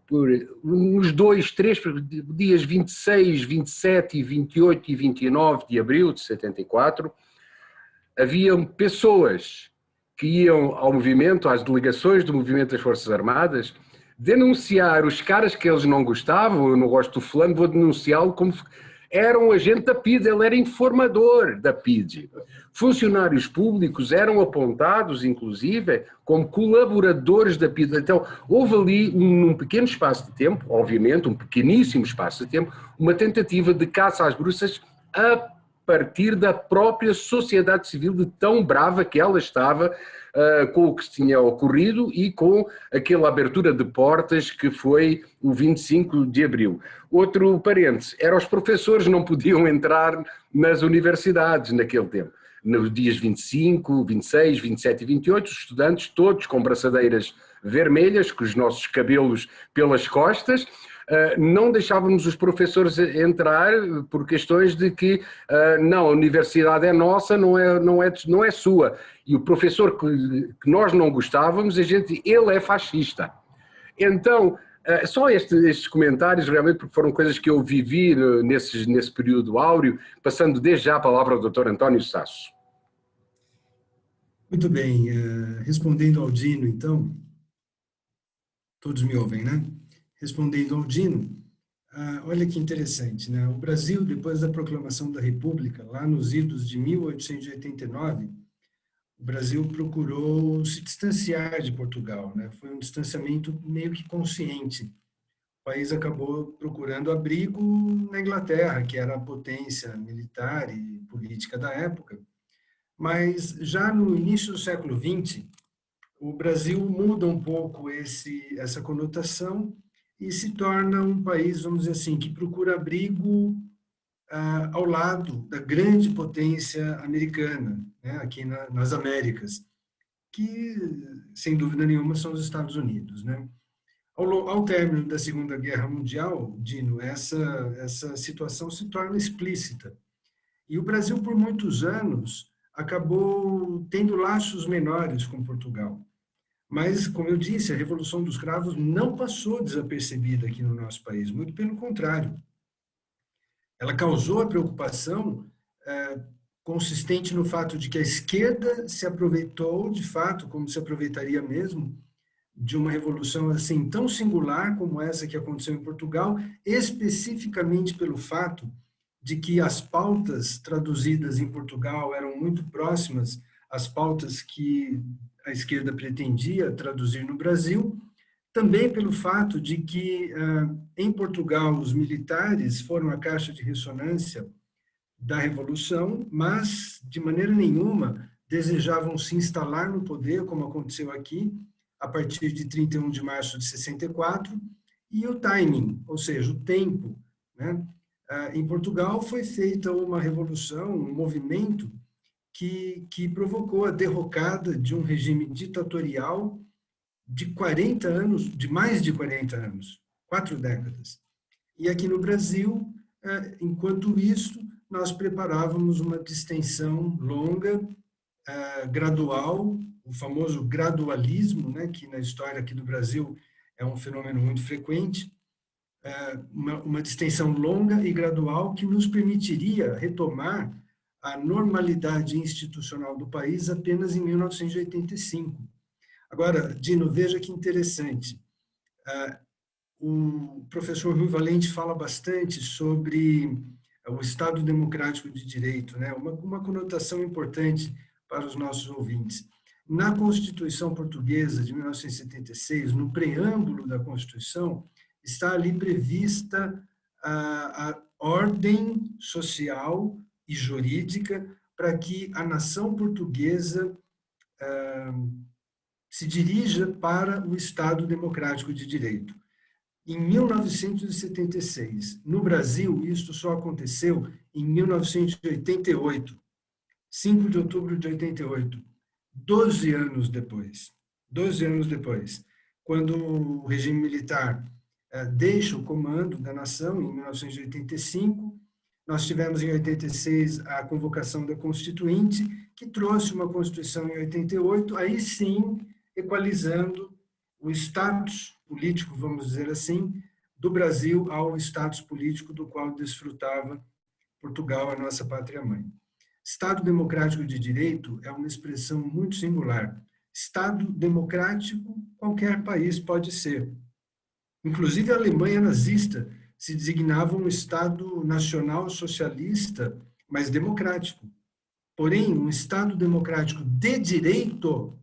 por uns 3 dias 26, 27, 28 e 29 de abril de 74, haviam pessoas que iam ao movimento, às delegações do movimento das Forças Armadas, denunciar os caras que eles não gostavam. Eu não gosto do fulano, vou denunciá-lo como era um agente da PIDE, ele era informador da PIDE. Funcionários públicos eram apontados, inclusive, como colaboradores da PIDE. Então, houve ali, num pequeno espaço de tempo, obviamente, um pequeníssimo espaço de tempo, uma tentativa de caça às bruxas a partir da própria sociedade civil, de tão brava que ela estava com o que se tinha ocorrido e com aquela abertura de portas que foi o 25 de abril. Outro parêntese, os professores não podiam entrar nas universidades naquele tempo. Nos dias 25, 26, 27 e 28, os estudantes todos com braçadeiras vermelhas, com os nossos cabelos pelas costas, não deixávamos os professores entrar por questões de que não, a universidade é nossa, não é sua. E o professor que nós não gostávamos, ele é fascista. Então, só estes comentários, realmente, porque foram coisas que eu vivi nesse período áureo, passando desde já a palavra ao Dr. António Sasso. Muito bem, respondendo ao Dino, então, todos me ouvem, né? Respondendo ao Dino, olha que interessante, né? O Brasil, depois da proclamação da República, lá nos idos de 1889, o Brasil procurou se distanciar de Portugal, né? Foi um distanciamento meio que consciente. país acabou procurando abrigo na Inglaterra, que era a potência militar e política da época. Mas já no início do século XX, o Brasil muda um pouco essa conotação e se torna um país, vamos dizer assim, que procura abrigo ao lado da grande potência americana, né, aqui nas Américas, que, sem dúvida nenhuma, são os Estados Unidos, né? Ao término da Segunda Guerra Mundial, Dino, essa situação se torna explícita. E o Brasil, por muitos anos, acabou tendo laços menores com Portugal. Mas, como eu disse, a Revolução dos Cravos não passou desapercebida aqui no nosso país, muito pelo contrário. Ela causou a preocupação consistente no fato de que a esquerda se aproveitou, de fato, como se aproveitaria mesmo, de uma revolução assim tão singular como essa que aconteceu em Portugal, especificamente pelo fato de que as pautas traduzidas em Portugal eram muito próximas às pautas que a esquerda pretendia traduzir no Brasil, também pelo fato de que em Portugal os militares foram a caixa de ressonância da Revolução, mas de maneira nenhuma desejavam se instalar no poder, como aconteceu aqui, a partir de 31 de março de 64, e o timing, ou seja, o tempo, né? Em Portugal foi feita uma revolução, um movimento que provocou a derrocada de um regime ditatorial de 40 anos, de mais de 40 anos, 4 décadas. E aqui no Brasil, enquanto isso, nós preparávamos uma distensão longa, gradual, o famoso gradualismo, né, que na história aqui do Brasil é um fenômeno muito frequente, uma distensão longa e gradual que nos permitiria retomar a normalidade institucional do país apenas em 1985. Agora, Dino, veja que interessante. O professor Rui Valente fala bastante sobre o Estado Democrático de Direito, né? Uma conotação importante para os nossos ouvintes. Na Constituição Portuguesa de 1976, no preâmbulo da Constituição, está ali prevista a ordem social e jurídica para que a nação portuguesa se dirija para o Estado Democrático de Direito. Em 1976, no Brasil, isso só aconteceu em 1988, 5 de outubro de 88, 12 anos depois, quando o regime militar deixa o comando da nação, em 1985, nós tivemos em 86 a convocação da Constituinte, que trouxe uma Constituição em 88, aí sim, equalizando o status político, vamos dizer assim, do Brasil ao status político do qual desfrutava Portugal, a nossa pátria-mãe. Estado Democrático de Direito é uma expressão muito singular. Estado democrático, qualquer país pode ser. Inclusive a Alemanha nazista se designava um Estado nacional socialista, mas democrático. Porém, um Estado democrático de direito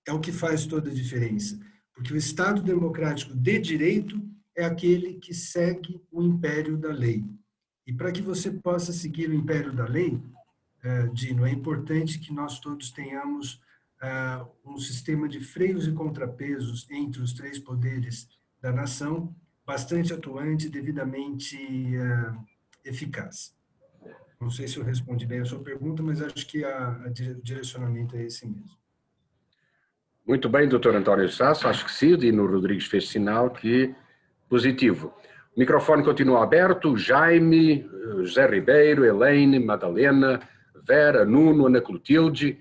é o que faz toda a diferença, porque o Estado democrático de direito é aquele que segue o império da lei. E para que você possa seguir o império da lei, Dino, é importante que nós todos tenhamos um sistema de freios e contrapesos entre os 3 poderes da nação, bastante atuante e devidamente eficaz. Não sei se eu respondi bem a sua pergunta, mas acho que o direcionamento é esse mesmo. Muito bem, doutor António Sasso, acho que sim, o Dino Rodrigues fez sinal que positivo. O microfone continua aberto, Jaime, José Ribeiro, Elaine, Madalena, Vera, Nuno, Ana Clotilde,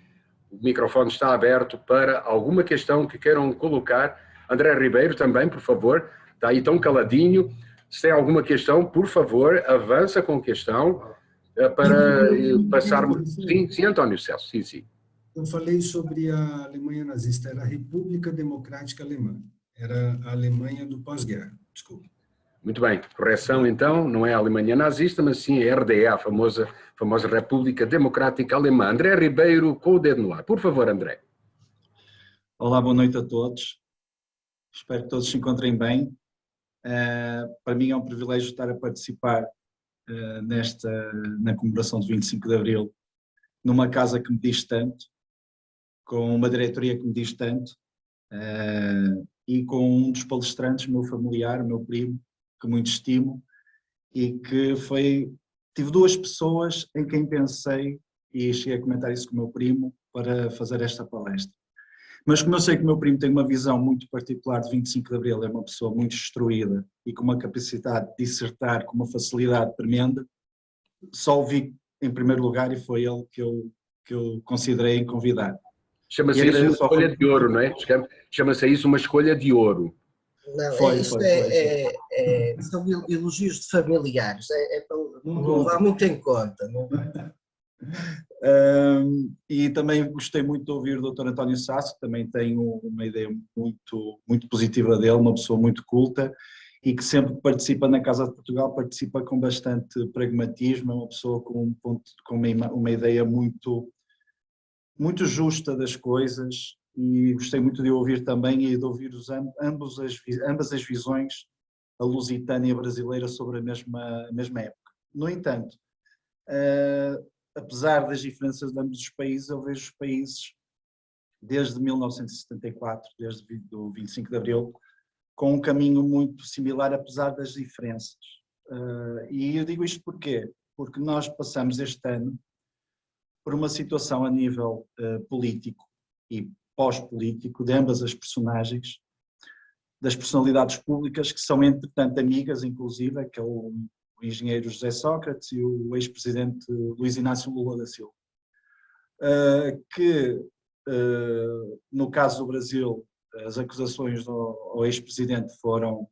o microfone está aberto para alguma questão que queiram colocar. André Ribeiro também, por favor, está aí tão caladinho. Se tem alguma questão, por favor, avança com a questão para passarmos... Sim, António Celso, sim. Eu falei sobre a Alemanha nazista, era a República Democrática Alemã, era a Alemanha do pós-guerra, desculpa. Muito bem, correção então, não é a Alemanha nazista, mas sim a RDA, a famosa República Democrática Alemã. André Ribeiro, com o dedo no ar. Por favor, André. Olá, boa noite a todos. Espero que todos se encontrem bem. Para mim é um privilégio estar a participar na comemoração de 25 de Abril, numa casa que me diz tanto, com uma diretoria que me diz tanto, e com um dos palestrantes, meu familiar, meu primo, que muito estimo, e que tive duas pessoas em quem pensei, e cheguei a comentar isso com o meu primo, para fazer esta palestra. Mas como eu sei que o meu primo tem uma visão muito particular de 25 de Abril, é uma pessoa muito instruída e com uma capacidade de dissertar com uma facilidade tremenda, só o vi em primeiro lugar e foi ele que eu considerei em convidar. Chama-se isso uma escolha de ouro, não é? Chama-se isso uma escolha de ouro. Não, foi. são elogios de familiares, para não levar muito em conta. Não? E também gostei muito de ouvir o Dr. António Sasso, que também tem uma ideia muito, muito positiva dele, uma pessoa muito culta e que sempre que participa na Casa de Portugal participa com bastante pragmatismo, é uma pessoa com uma ideia muito, muito justa das coisas, e gostei muito de ouvir também e de ouvir ambas as visões, a lusitana e a brasileira, sobre a mesma época. No entanto, apesar das diferenças de ambos os países, eu vejo os países desde 1974, desde o 25 de Abril, com um caminho muito similar, apesar das diferenças. E eu digo isto porquê? Porque nós passamos este ano por uma situação a nível político e pós-político de ambas as personagens, das personalidades públicas que são, entretanto, amigas, inclusive, que é o engenheiro José Sócrates e o ex-presidente Luiz Inácio Lula da Silva, que, no caso do Brasil, as acusações ao ex-presidente foram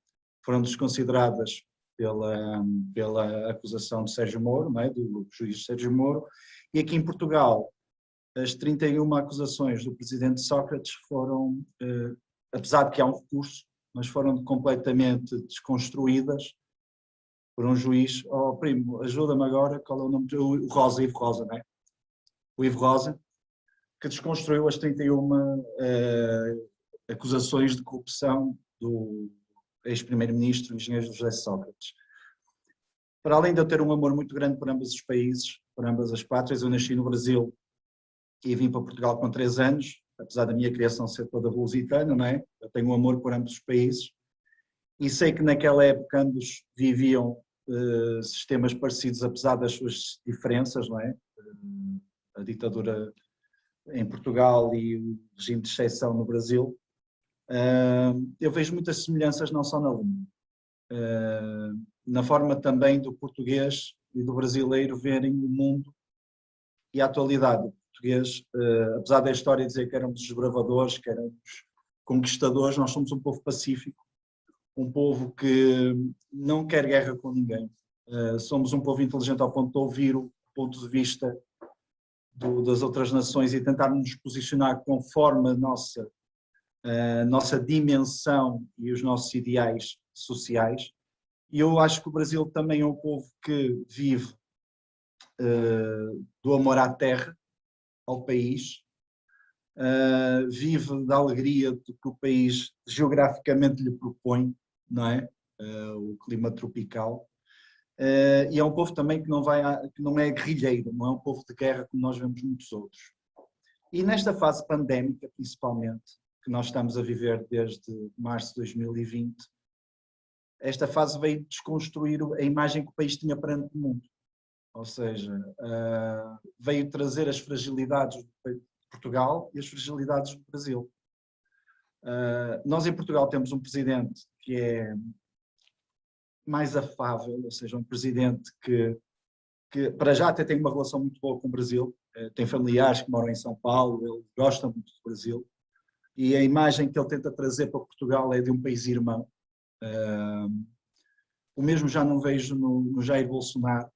desconsideradas pela acusação de Sérgio Moro, não é? Do juiz Sérgio Moro, e aqui em Portugal as 31 acusações do presidente Sócrates foram, apesar de que há um recurso, mas foram completamente desconstruídas por um juiz. Oh, primo, ajuda-me agora, qual é o nome? O Ivo Rosa, não é? O Ivo Rosa, que desconstruiu as 31 acusações de corrupção do ex-primeiro-ministro, engenheiro José Sócrates. Para além de eu ter um amor muito grande por ambos os países, por ambas as pátrias, eu nasci no Brasil e vim para Portugal com 3 anos, apesar da minha criação ser toda lusitana, não é? Eu tenho um amor por ambos os países e sei que naquela época ambos viviam sistemas parecidos, apesar das suas diferenças, não é? A ditadura em Portugal e o regime de exceção no Brasil. Eu vejo muitas semelhanças não só na língua, na forma também do português e do brasileiro verem o mundo e a atualidade. O português, apesar da história dizer que éramos desbravadores, que éramos conquistadores, nós somos um povo pacífico, um povo que não quer guerra com ninguém. Somos um povo inteligente ao ponto de ouvir o ponto de vista das outras nações e tentar nos posicionar conforme a nossa dimensão e os nossos ideais sociais. E eu acho que o Brasil também é um povo que vive do amor à terra, ao país, vive da alegria do que o país geograficamente lhe propõe, não é? O clima tropical. E é um povo também que não é guerrilheiro, não é um povo de guerra como nós vemos muitos outros. E nesta fase pandémica, principalmente, que nós estamos a viver desde março de 2020, esta fase veio desconstruir a imagem que o país tinha perante o mundo. Ou seja, veio trazer as fragilidades de Portugal e as fragilidades do Brasil. Nós em Portugal temos um presidente que é mais afável, ou seja, um presidente que para já até tem uma relação muito boa com o Brasil, tem familiares que moram em São Paulo, ele gosta muito do Brasil, e a imagem que ele tenta trazer para Portugal é de um país irmão. O mesmo já não vejo no Jair Bolsonaro.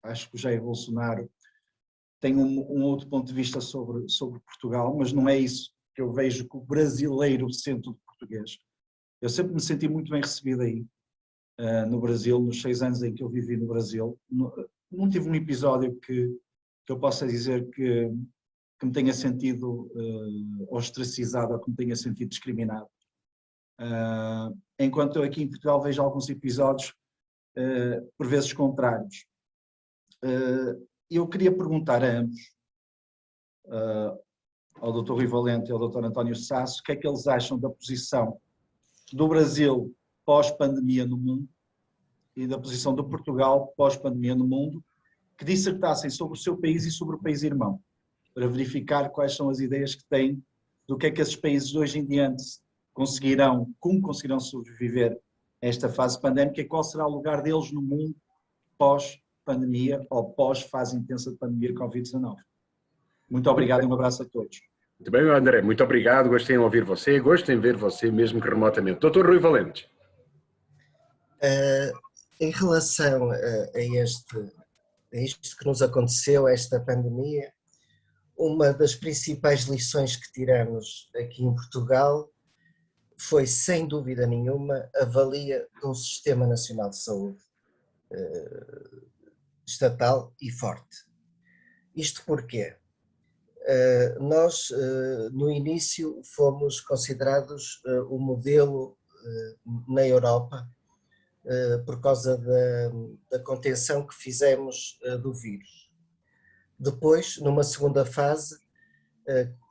Acho que o Jair Bolsonaro tem um outro ponto de vista sobre Portugal, mas não é isso que eu vejo que o brasileiro sente do português. Eu sempre me senti muito bem recebido aí, no Brasil, nos 6 anos em que eu vivi no Brasil. Não tive um episódio que eu possa dizer que me tenha sentido ostracizado ou que me tenha sentido discriminado. enquanto eu aqui em Portugal vejo alguns episódios, por vezes, contrários. Eu queria perguntar a ambos, ao Dr. Rui Valente e ao Dr. António Sasso, o que é que eles acham da posição do Brasil pós-pandemia no mundo e da posição de Portugal pós-pandemia no mundo, que dissertassem sobre o seu país e sobre o país irmão, para verificar quais são as ideias que têm do que é que esses países de hoje em diante conseguirão, como conseguirão sobreviver a esta fase pandémica e qual será o lugar deles no mundo pós-pandemia ou pós-fase intensa de pandemia Covid-19. Muito obrigado e um abraço a todos. Muito bem, André, muito obrigado, gostei de ouvir você, gostei de ver você mesmo que remotamente. Dr. Rui Valente. Em relação a isto que nos aconteceu, esta pandemia, uma das principais lições que tiramos aqui em Portugal foi, sem dúvida nenhuma, a valia de um Sistema Nacional de Saúde estatal e forte. Isto porquê? Nós, no início, fomos considerados o modelo na Europa por causa da contenção que fizemos do vírus. Depois, numa segunda fase,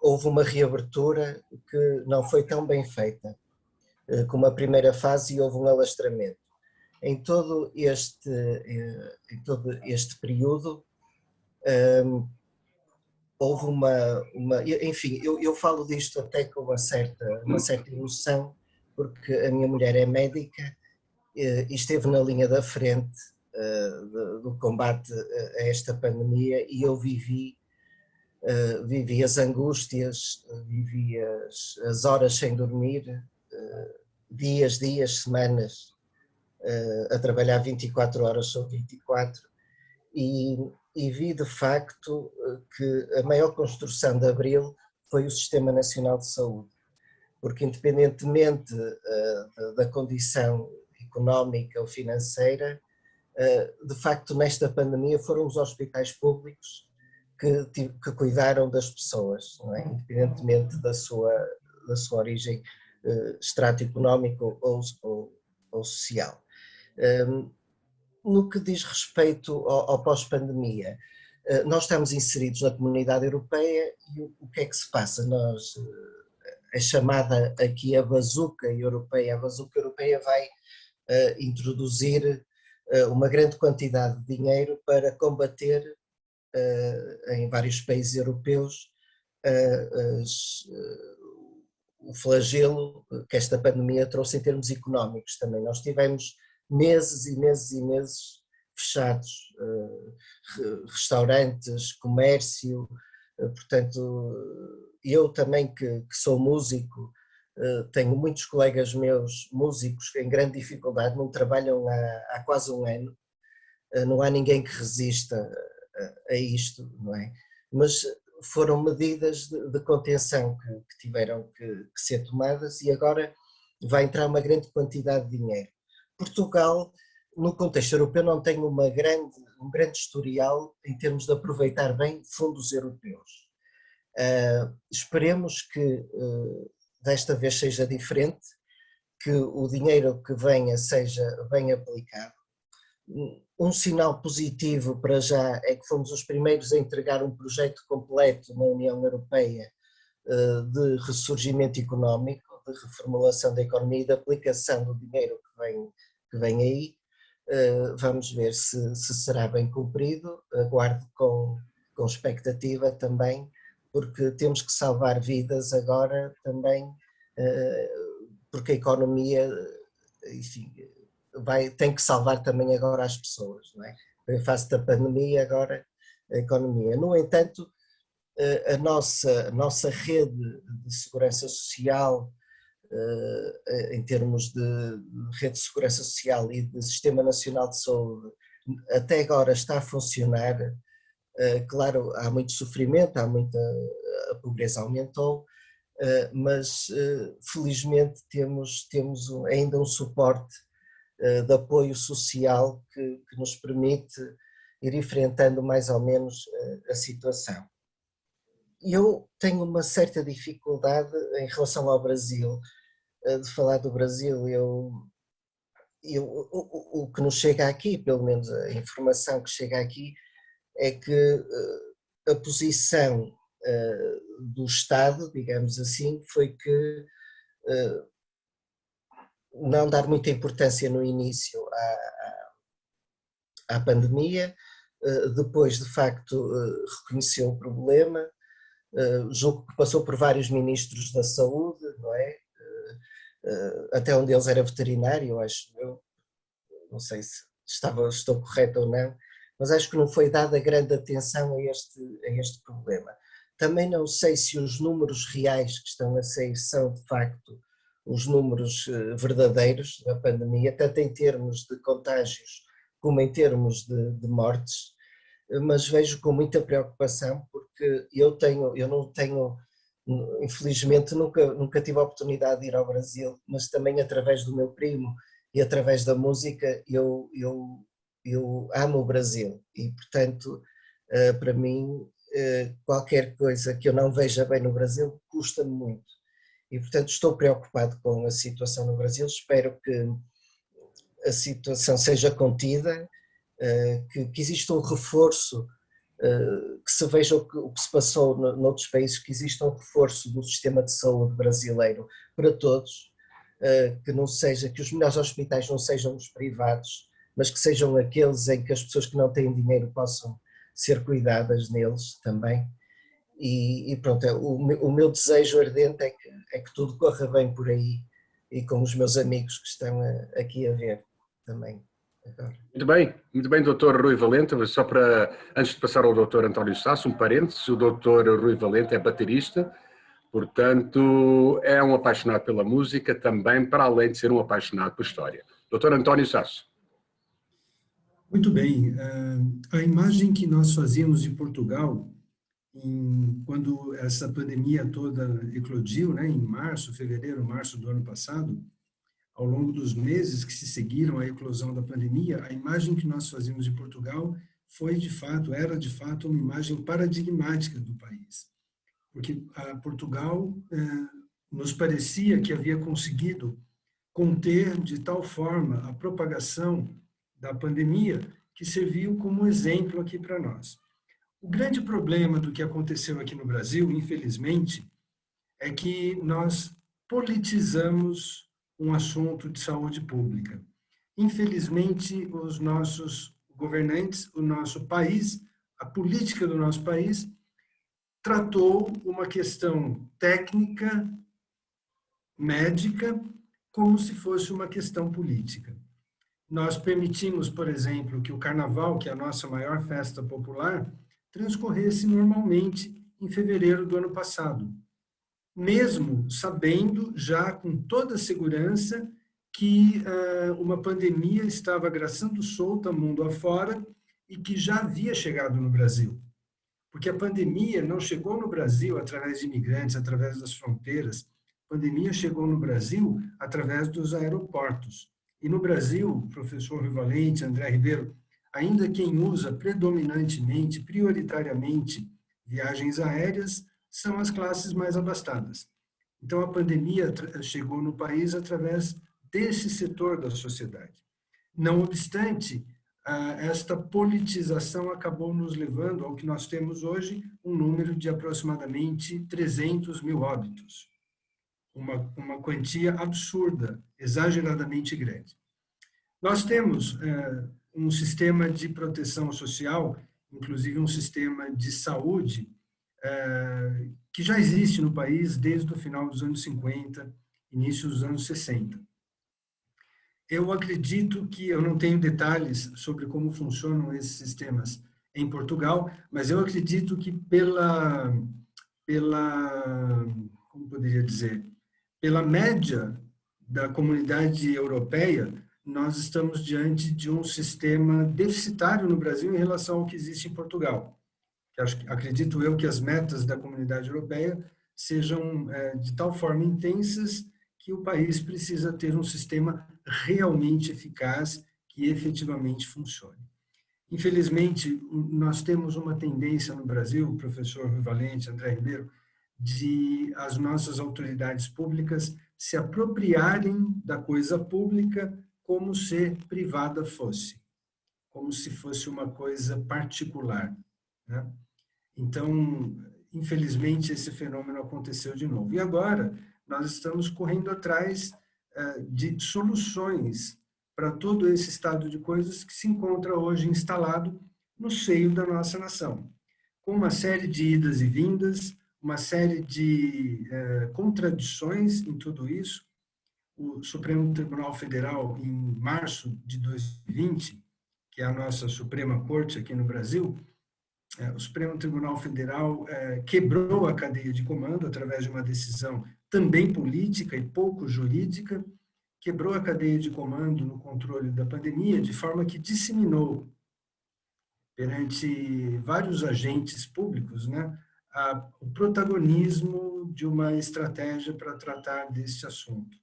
houve uma reabertura que não foi tão bem feita como a primeira fase e houve um alastramento. Em todo este período, houve enfim, eu falo disto até com uma certa emoção, porque a minha mulher é médica e esteve na linha da frente do combate a esta pandemia e eu vivi as angústias, vivi as horas sem dormir, dias, semanas, a trabalhar 24 horas sobre 24 e vi de facto que a maior construção de Abril foi o Sistema Nacional de Saúde, porque independentemente da condição económica ou financeira, de facto nesta pandemia foram os hospitais públicos que cuidaram das pessoas, não é? Independentemente da sua origem extrato económico ou social. No que diz respeito ao pós-pandemia, nós estamos inseridos na Comunidade Europeia e o que é que se passa? A chamada aqui a bazuca europeia vai introduzir uma grande quantidade de dinheiro para combater em vários países europeus o flagelo que esta pandemia trouxe em termos económicos também. Nós tivemos meses e meses e meses fechados, restaurantes, comércio, portanto, eu também que sou músico, tenho muitos colegas meus músicos em grande dificuldade, não trabalham há quase um ano, não há ninguém que resista a isto, não é? Mas foram medidas de contenção que tiveram que ser tomadas e agora vai entrar uma grande quantidade de dinheiro. Portugal, no contexto europeu, não tem um grande historial em termos de aproveitar bem fundos europeus. Esperemos que desta vez seja diferente, que o dinheiro que venha seja bem aplicado. Um sinal positivo para já é que fomos os primeiros a entregar um projeto completo na União Europeia de ressurgimento económico, de reformulação da economia e de aplicação do dinheiro que vem aí. Vamos ver se será bem cumprido, aguardo com expectativa também, porque temos que salvar vidas agora também, porque a economia, enfim, tem que salvar também agora as pessoas, não é? Em face da pandemia, agora a economia. No entanto, a nossa rede de segurança social, em termos de rede de segurança social e de Sistema Nacional de Saúde, até agora está a funcionar. Claro, há muito sofrimento, a pobreza aumentou, mas felizmente temos ainda um suporte de apoio social que nos permite ir enfrentando mais ou menos a situação. Eu tenho uma certa dificuldade em relação ao Brasil, de falar do Brasil. O que nos chega aqui, pelo menos a informação que chega aqui, é que a posição do Estado, digamos assim, foi que não dar muita importância no início à pandemia, depois de facto reconheceu o problema, julgo que passou por vários ministros da saúde, não é? Até um deles era veterinário, acho eu, não sei se estou correto ou não, mas acho que não foi dada grande atenção a este problema. Também não sei se os números reais que estão a sair são de facto os números verdadeiros da pandemia, tanto em termos de contágios como em termos de mortes, mas vejo com muita preocupação porque eu não tenho, infelizmente nunca tive a oportunidade de ir ao Brasil, mas também através do meu primo e através da música eu amo o Brasil e, portanto, para mim, qualquer coisa que eu não veja bem no Brasil custa-me muito. E, portanto, estou preocupado com a situação no Brasil, espero que a situação seja contida, que exista um reforço, que se veja o que se passou noutros países, que exista um reforço do sistema de saúde brasileiro para todos, que não seja, que os melhores hospitais não sejam os privados, mas que sejam aqueles em que as pessoas que não têm dinheiro possam ser cuidadas neles também. E pronto, o meu desejo ardente é que tudo corra bem por aí e com os meus amigos que estão aqui a ver também agora. Muito bem, Dr. Rui Valente. Só para, antes de passar ao Dr. António Sasso, um parênteses, o Dr. Rui Valente é baterista, portanto é um apaixonado pela música também, para além de ser um apaixonado por história. Dr. António Sasso. Muito bem, a imagem que nós fazíamos de Portugal, quando essa pandemia toda eclodiu, né, em fevereiro, março do ano passado, ao longo dos meses que se seguiram à eclosão da pandemia, a imagem que nós fazíamos de Portugal era de fato uma imagem paradigmática do país. Porque Portugal nos parecia que havia conseguido conter de tal forma a propagação da pandemia que serviu como exemplo aqui para nós. O grande problema do que aconteceu aqui no Brasil, infelizmente, é que nós politizamos um assunto de saúde pública. Infelizmente, os nossos governantes, o nosso país, a política do nosso país, tratou uma questão técnica, médica, como se fosse uma questão política. Nós permitimos, por exemplo, que o Carnaval, que é a nossa maior festa popular, transcorresse normalmente em fevereiro do ano passado, mesmo sabendo já com toda segurança que uma pandemia estava graçando solta mundo afora e que já havia chegado no Brasil. Porque a pandemia não chegou no Brasil através de imigrantes, através das fronteiras, a pandemia chegou no Brasil através dos aeroportos. E no Brasil, professor Rui Valente, André Ribeiro, ainda quem usa predominantemente, prioritariamente, viagens aéreas, são as classes mais abastadas. Então, a pandemia chegou no país através desse setor da sociedade. Não obstante, esta politização acabou nos levando ao que nós temos hoje, um número de aproximadamente 300 mil óbitos. Uma quantia absurda, exageradamente grande. Nós temos um sistema de proteção social, inclusive um sistema de saúde, que já existe no país desde o final dos anos 50, início dos anos 60. Eu acredito que, eu não tenho detalhes sobre como funcionam esses sistemas em Portugal, mas eu acredito que como poderia dizer, pela média da comunidade europeia, nós estamos diante de um sistema deficitário no Brasil em relação ao que existe em Portugal. Acredito eu que as metas da comunidade europeia sejam de tal forma intensas que o país precisa ter um sistema realmente eficaz que efetivamente funcione. Infelizmente, nós temos uma tendência no Brasil, professor Rui Valente, André Ribeiro, de as nossas autoridades públicas se apropriarem da coisa pública como se privada fosse, como se fosse uma coisa particular, né? Então, infelizmente, esse fenômeno aconteceu de novo. E agora, nós estamos correndo atrás de soluções para todo esse estado de coisas que se encontra hoje instalado no seio da nossa nação, com uma série de idas e vindas, uma série de contradições em tudo isso. O Supremo Tribunal Federal, em março de 2020, que é a nossa Suprema Corte aqui no Brasil, o Supremo Tribunal Federal quebrou a cadeia de comando através de uma decisão também política e pouco jurídica, quebrou a cadeia de comando no controle da pandemia, de forma que disseminou perante vários agentes públicos, né, o protagonismo de uma estratégia para tratar deste assunto.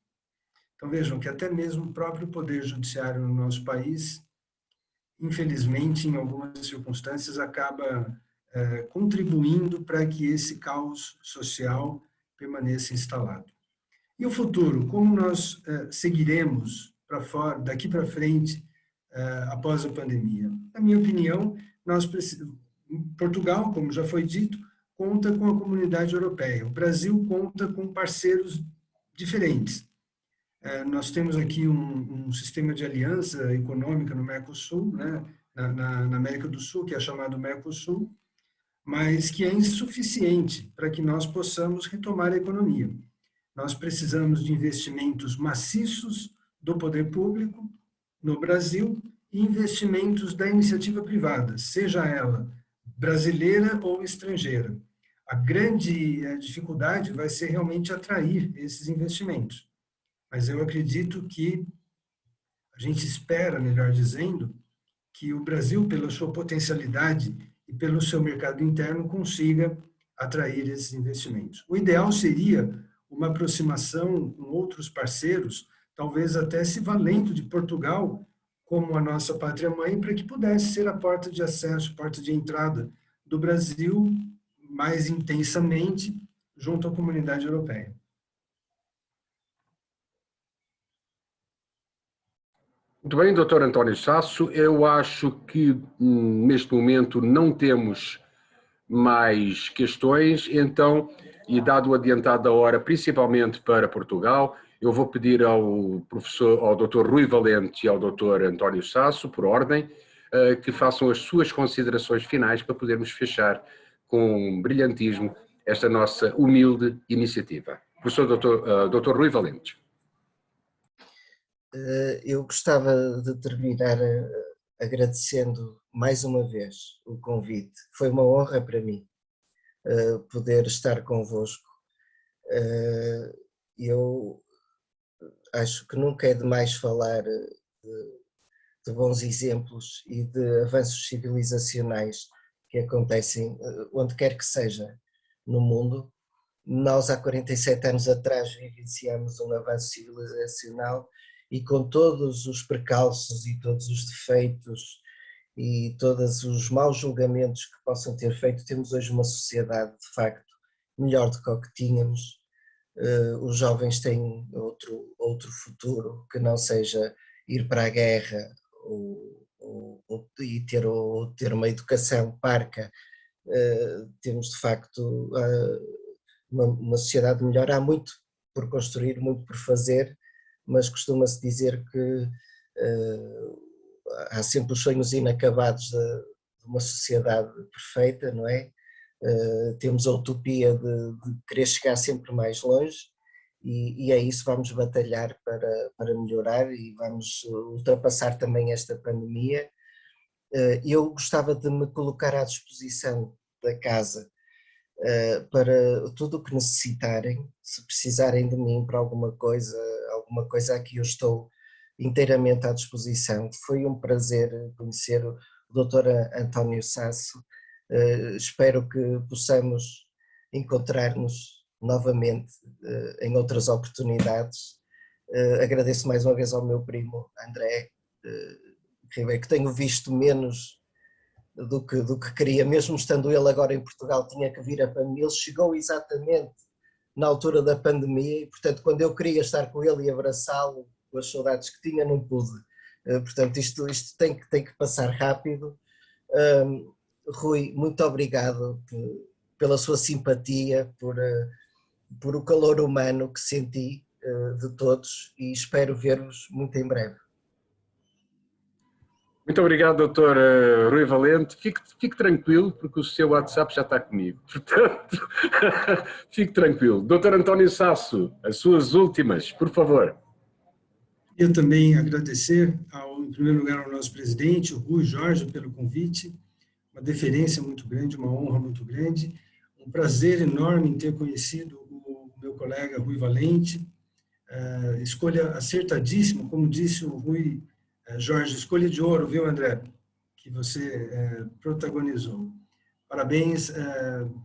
Então vejam que até mesmo o próprio Poder Judiciário no nosso país, infelizmente, em algumas circunstâncias, acaba contribuindo para que esse caos social permaneça instalado. E o futuro? Como nós seguiremos para fora, daqui para frente, após a pandemia? Na minha opinião, Portugal, como já foi dito, conta com a comunidade europeia. O Brasil conta com parceiros diferentes. Nós temos aqui um sistema de aliança econômica no Mercosul, né, na América do Sul, que é chamado Mercosul, mas que é insuficiente para que nós possamos retomar a economia. Nós precisamos de investimentos maciços do poder público no Brasil e investimentos da iniciativa privada, seja ela brasileira ou estrangeira. A grande dificuldade vai ser realmente atrair esses investimentos. Mas eu acredito que, a gente espera, melhor dizendo, que o Brasil, pela sua potencialidade e pelo seu mercado interno, consiga atrair esses investimentos. O ideal seria uma aproximação com outros parceiros, talvez até se valendo de Portugal como a nossa pátria-mãe, para que pudesse ser a porta de acesso, porta de entrada do Brasil mais intensamente junto à comunidade europeia. Muito bem, doutor António Sasso, eu acho que neste momento não temos mais questões, então, e dado o adiantado da hora, principalmente para Portugal, eu vou pedir ao doutor Rui Valente e ao doutor António Sasso, por ordem, que façam as suas considerações finais para podermos fechar com brilhantismo esta nossa humilde iniciativa. Professor doutor Rui Valente. Eu gostava de terminar agradecendo mais uma vez o convite. Foi uma honra para mim poder estar convosco. Eu acho que nunca é demais falar de bons exemplos e de avanços civilizacionais que acontecem onde quer que seja no mundo. Nós, há 47 anos atrás, vivenciamos um avanço civilizacional e com todos os precalços e todos os defeitos e todos os maus julgamentos que possam ter feito, temos hoje uma sociedade, de facto, melhor do que o que tínhamos. Os jovens têm outro futuro, que não seja ir para a guerra ou ter uma educação parca. Temos, de facto, uma sociedade melhor. Há muito por construir, muito por fazer, mas costuma-se dizer que há sempre os sonhos inacabados de uma sociedade perfeita, não é? Temos a utopia de querer chegar sempre mais longe e é isso, vamos batalhar para melhorar e vamos ultrapassar também esta pandemia. Eu gostava de me colocar à disposição da casa para tudo o que necessitarem, se precisarem de mim para alguma coisa aqui eu estou inteiramente à disposição. Foi um prazer conhecer o Dr. António Sasso. Espero que possamos encontrar-nos novamente em outras oportunidades. Agradeço mais uma vez ao meu primo André Ribeiro, que tenho visto menos do que queria, mesmo estando ele agora em Portugal, tinha que vir a pandemia. Ele chegou exatamente na altura da pandemia e, portanto, quando eu queria estar com ele e abraçá-lo, com as saudades que tinha, não pude. Portanto, isto tem que passar rápido. Rui, muito obrigado pela sua simpatia, por o calor humano que senti de todos e espero ver-vos muito em breve. Muito obrigado, doutor Rui Valente. Fique tranquilo, porque o seu WhatsApp já está comigo. Portanto, fique tranquilo. Doutor António Sasso, as suas últimas, por favor. Eu também agradecer, em primeiro lugar, ao nosso presidente, o Rui Jorge, pelo convite. Uma deferência muito grande, uma honra muito grande. Um prazer enorme em ter conhecido o meu colega Rui Valente. Escolha acertadíssima, como disse o Rui Jorge, escolha de ouro, viu, André, que você protagonizou. Parabéns,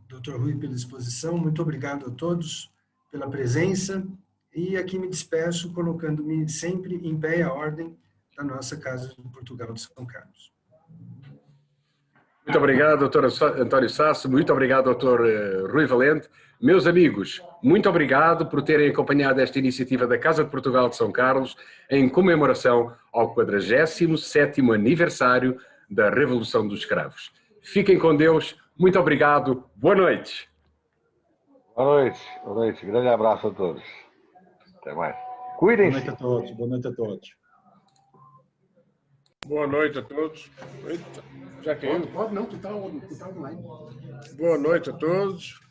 doutor Rui, pela exposição. Muito obrigado a todos pela presença. E aqui me despeço, colocando-me sempre em pé e à ordem da nossa Casa de Portugal de São Carlos. Muito obrigado, doutor António Sasso. Muito obrigado, doutor Rui Valente. Meus amigos, muito obrigado por terem acompanhado esta iniciativa da Casa de Portugal de São Carlos em comemoração ao 47º aniversário da Revolução dos Escravos. Fiquem com Deus. Muito obrigado. Boa noite. Boa noite. Boa noite. Grande abraço a todos. Até mais. Cuidem-se. Boa noite a todos. Boa noite a todos. Boa noite a todos. Eita, já caiu? Pode não, tu tá online. Boa noite a todos.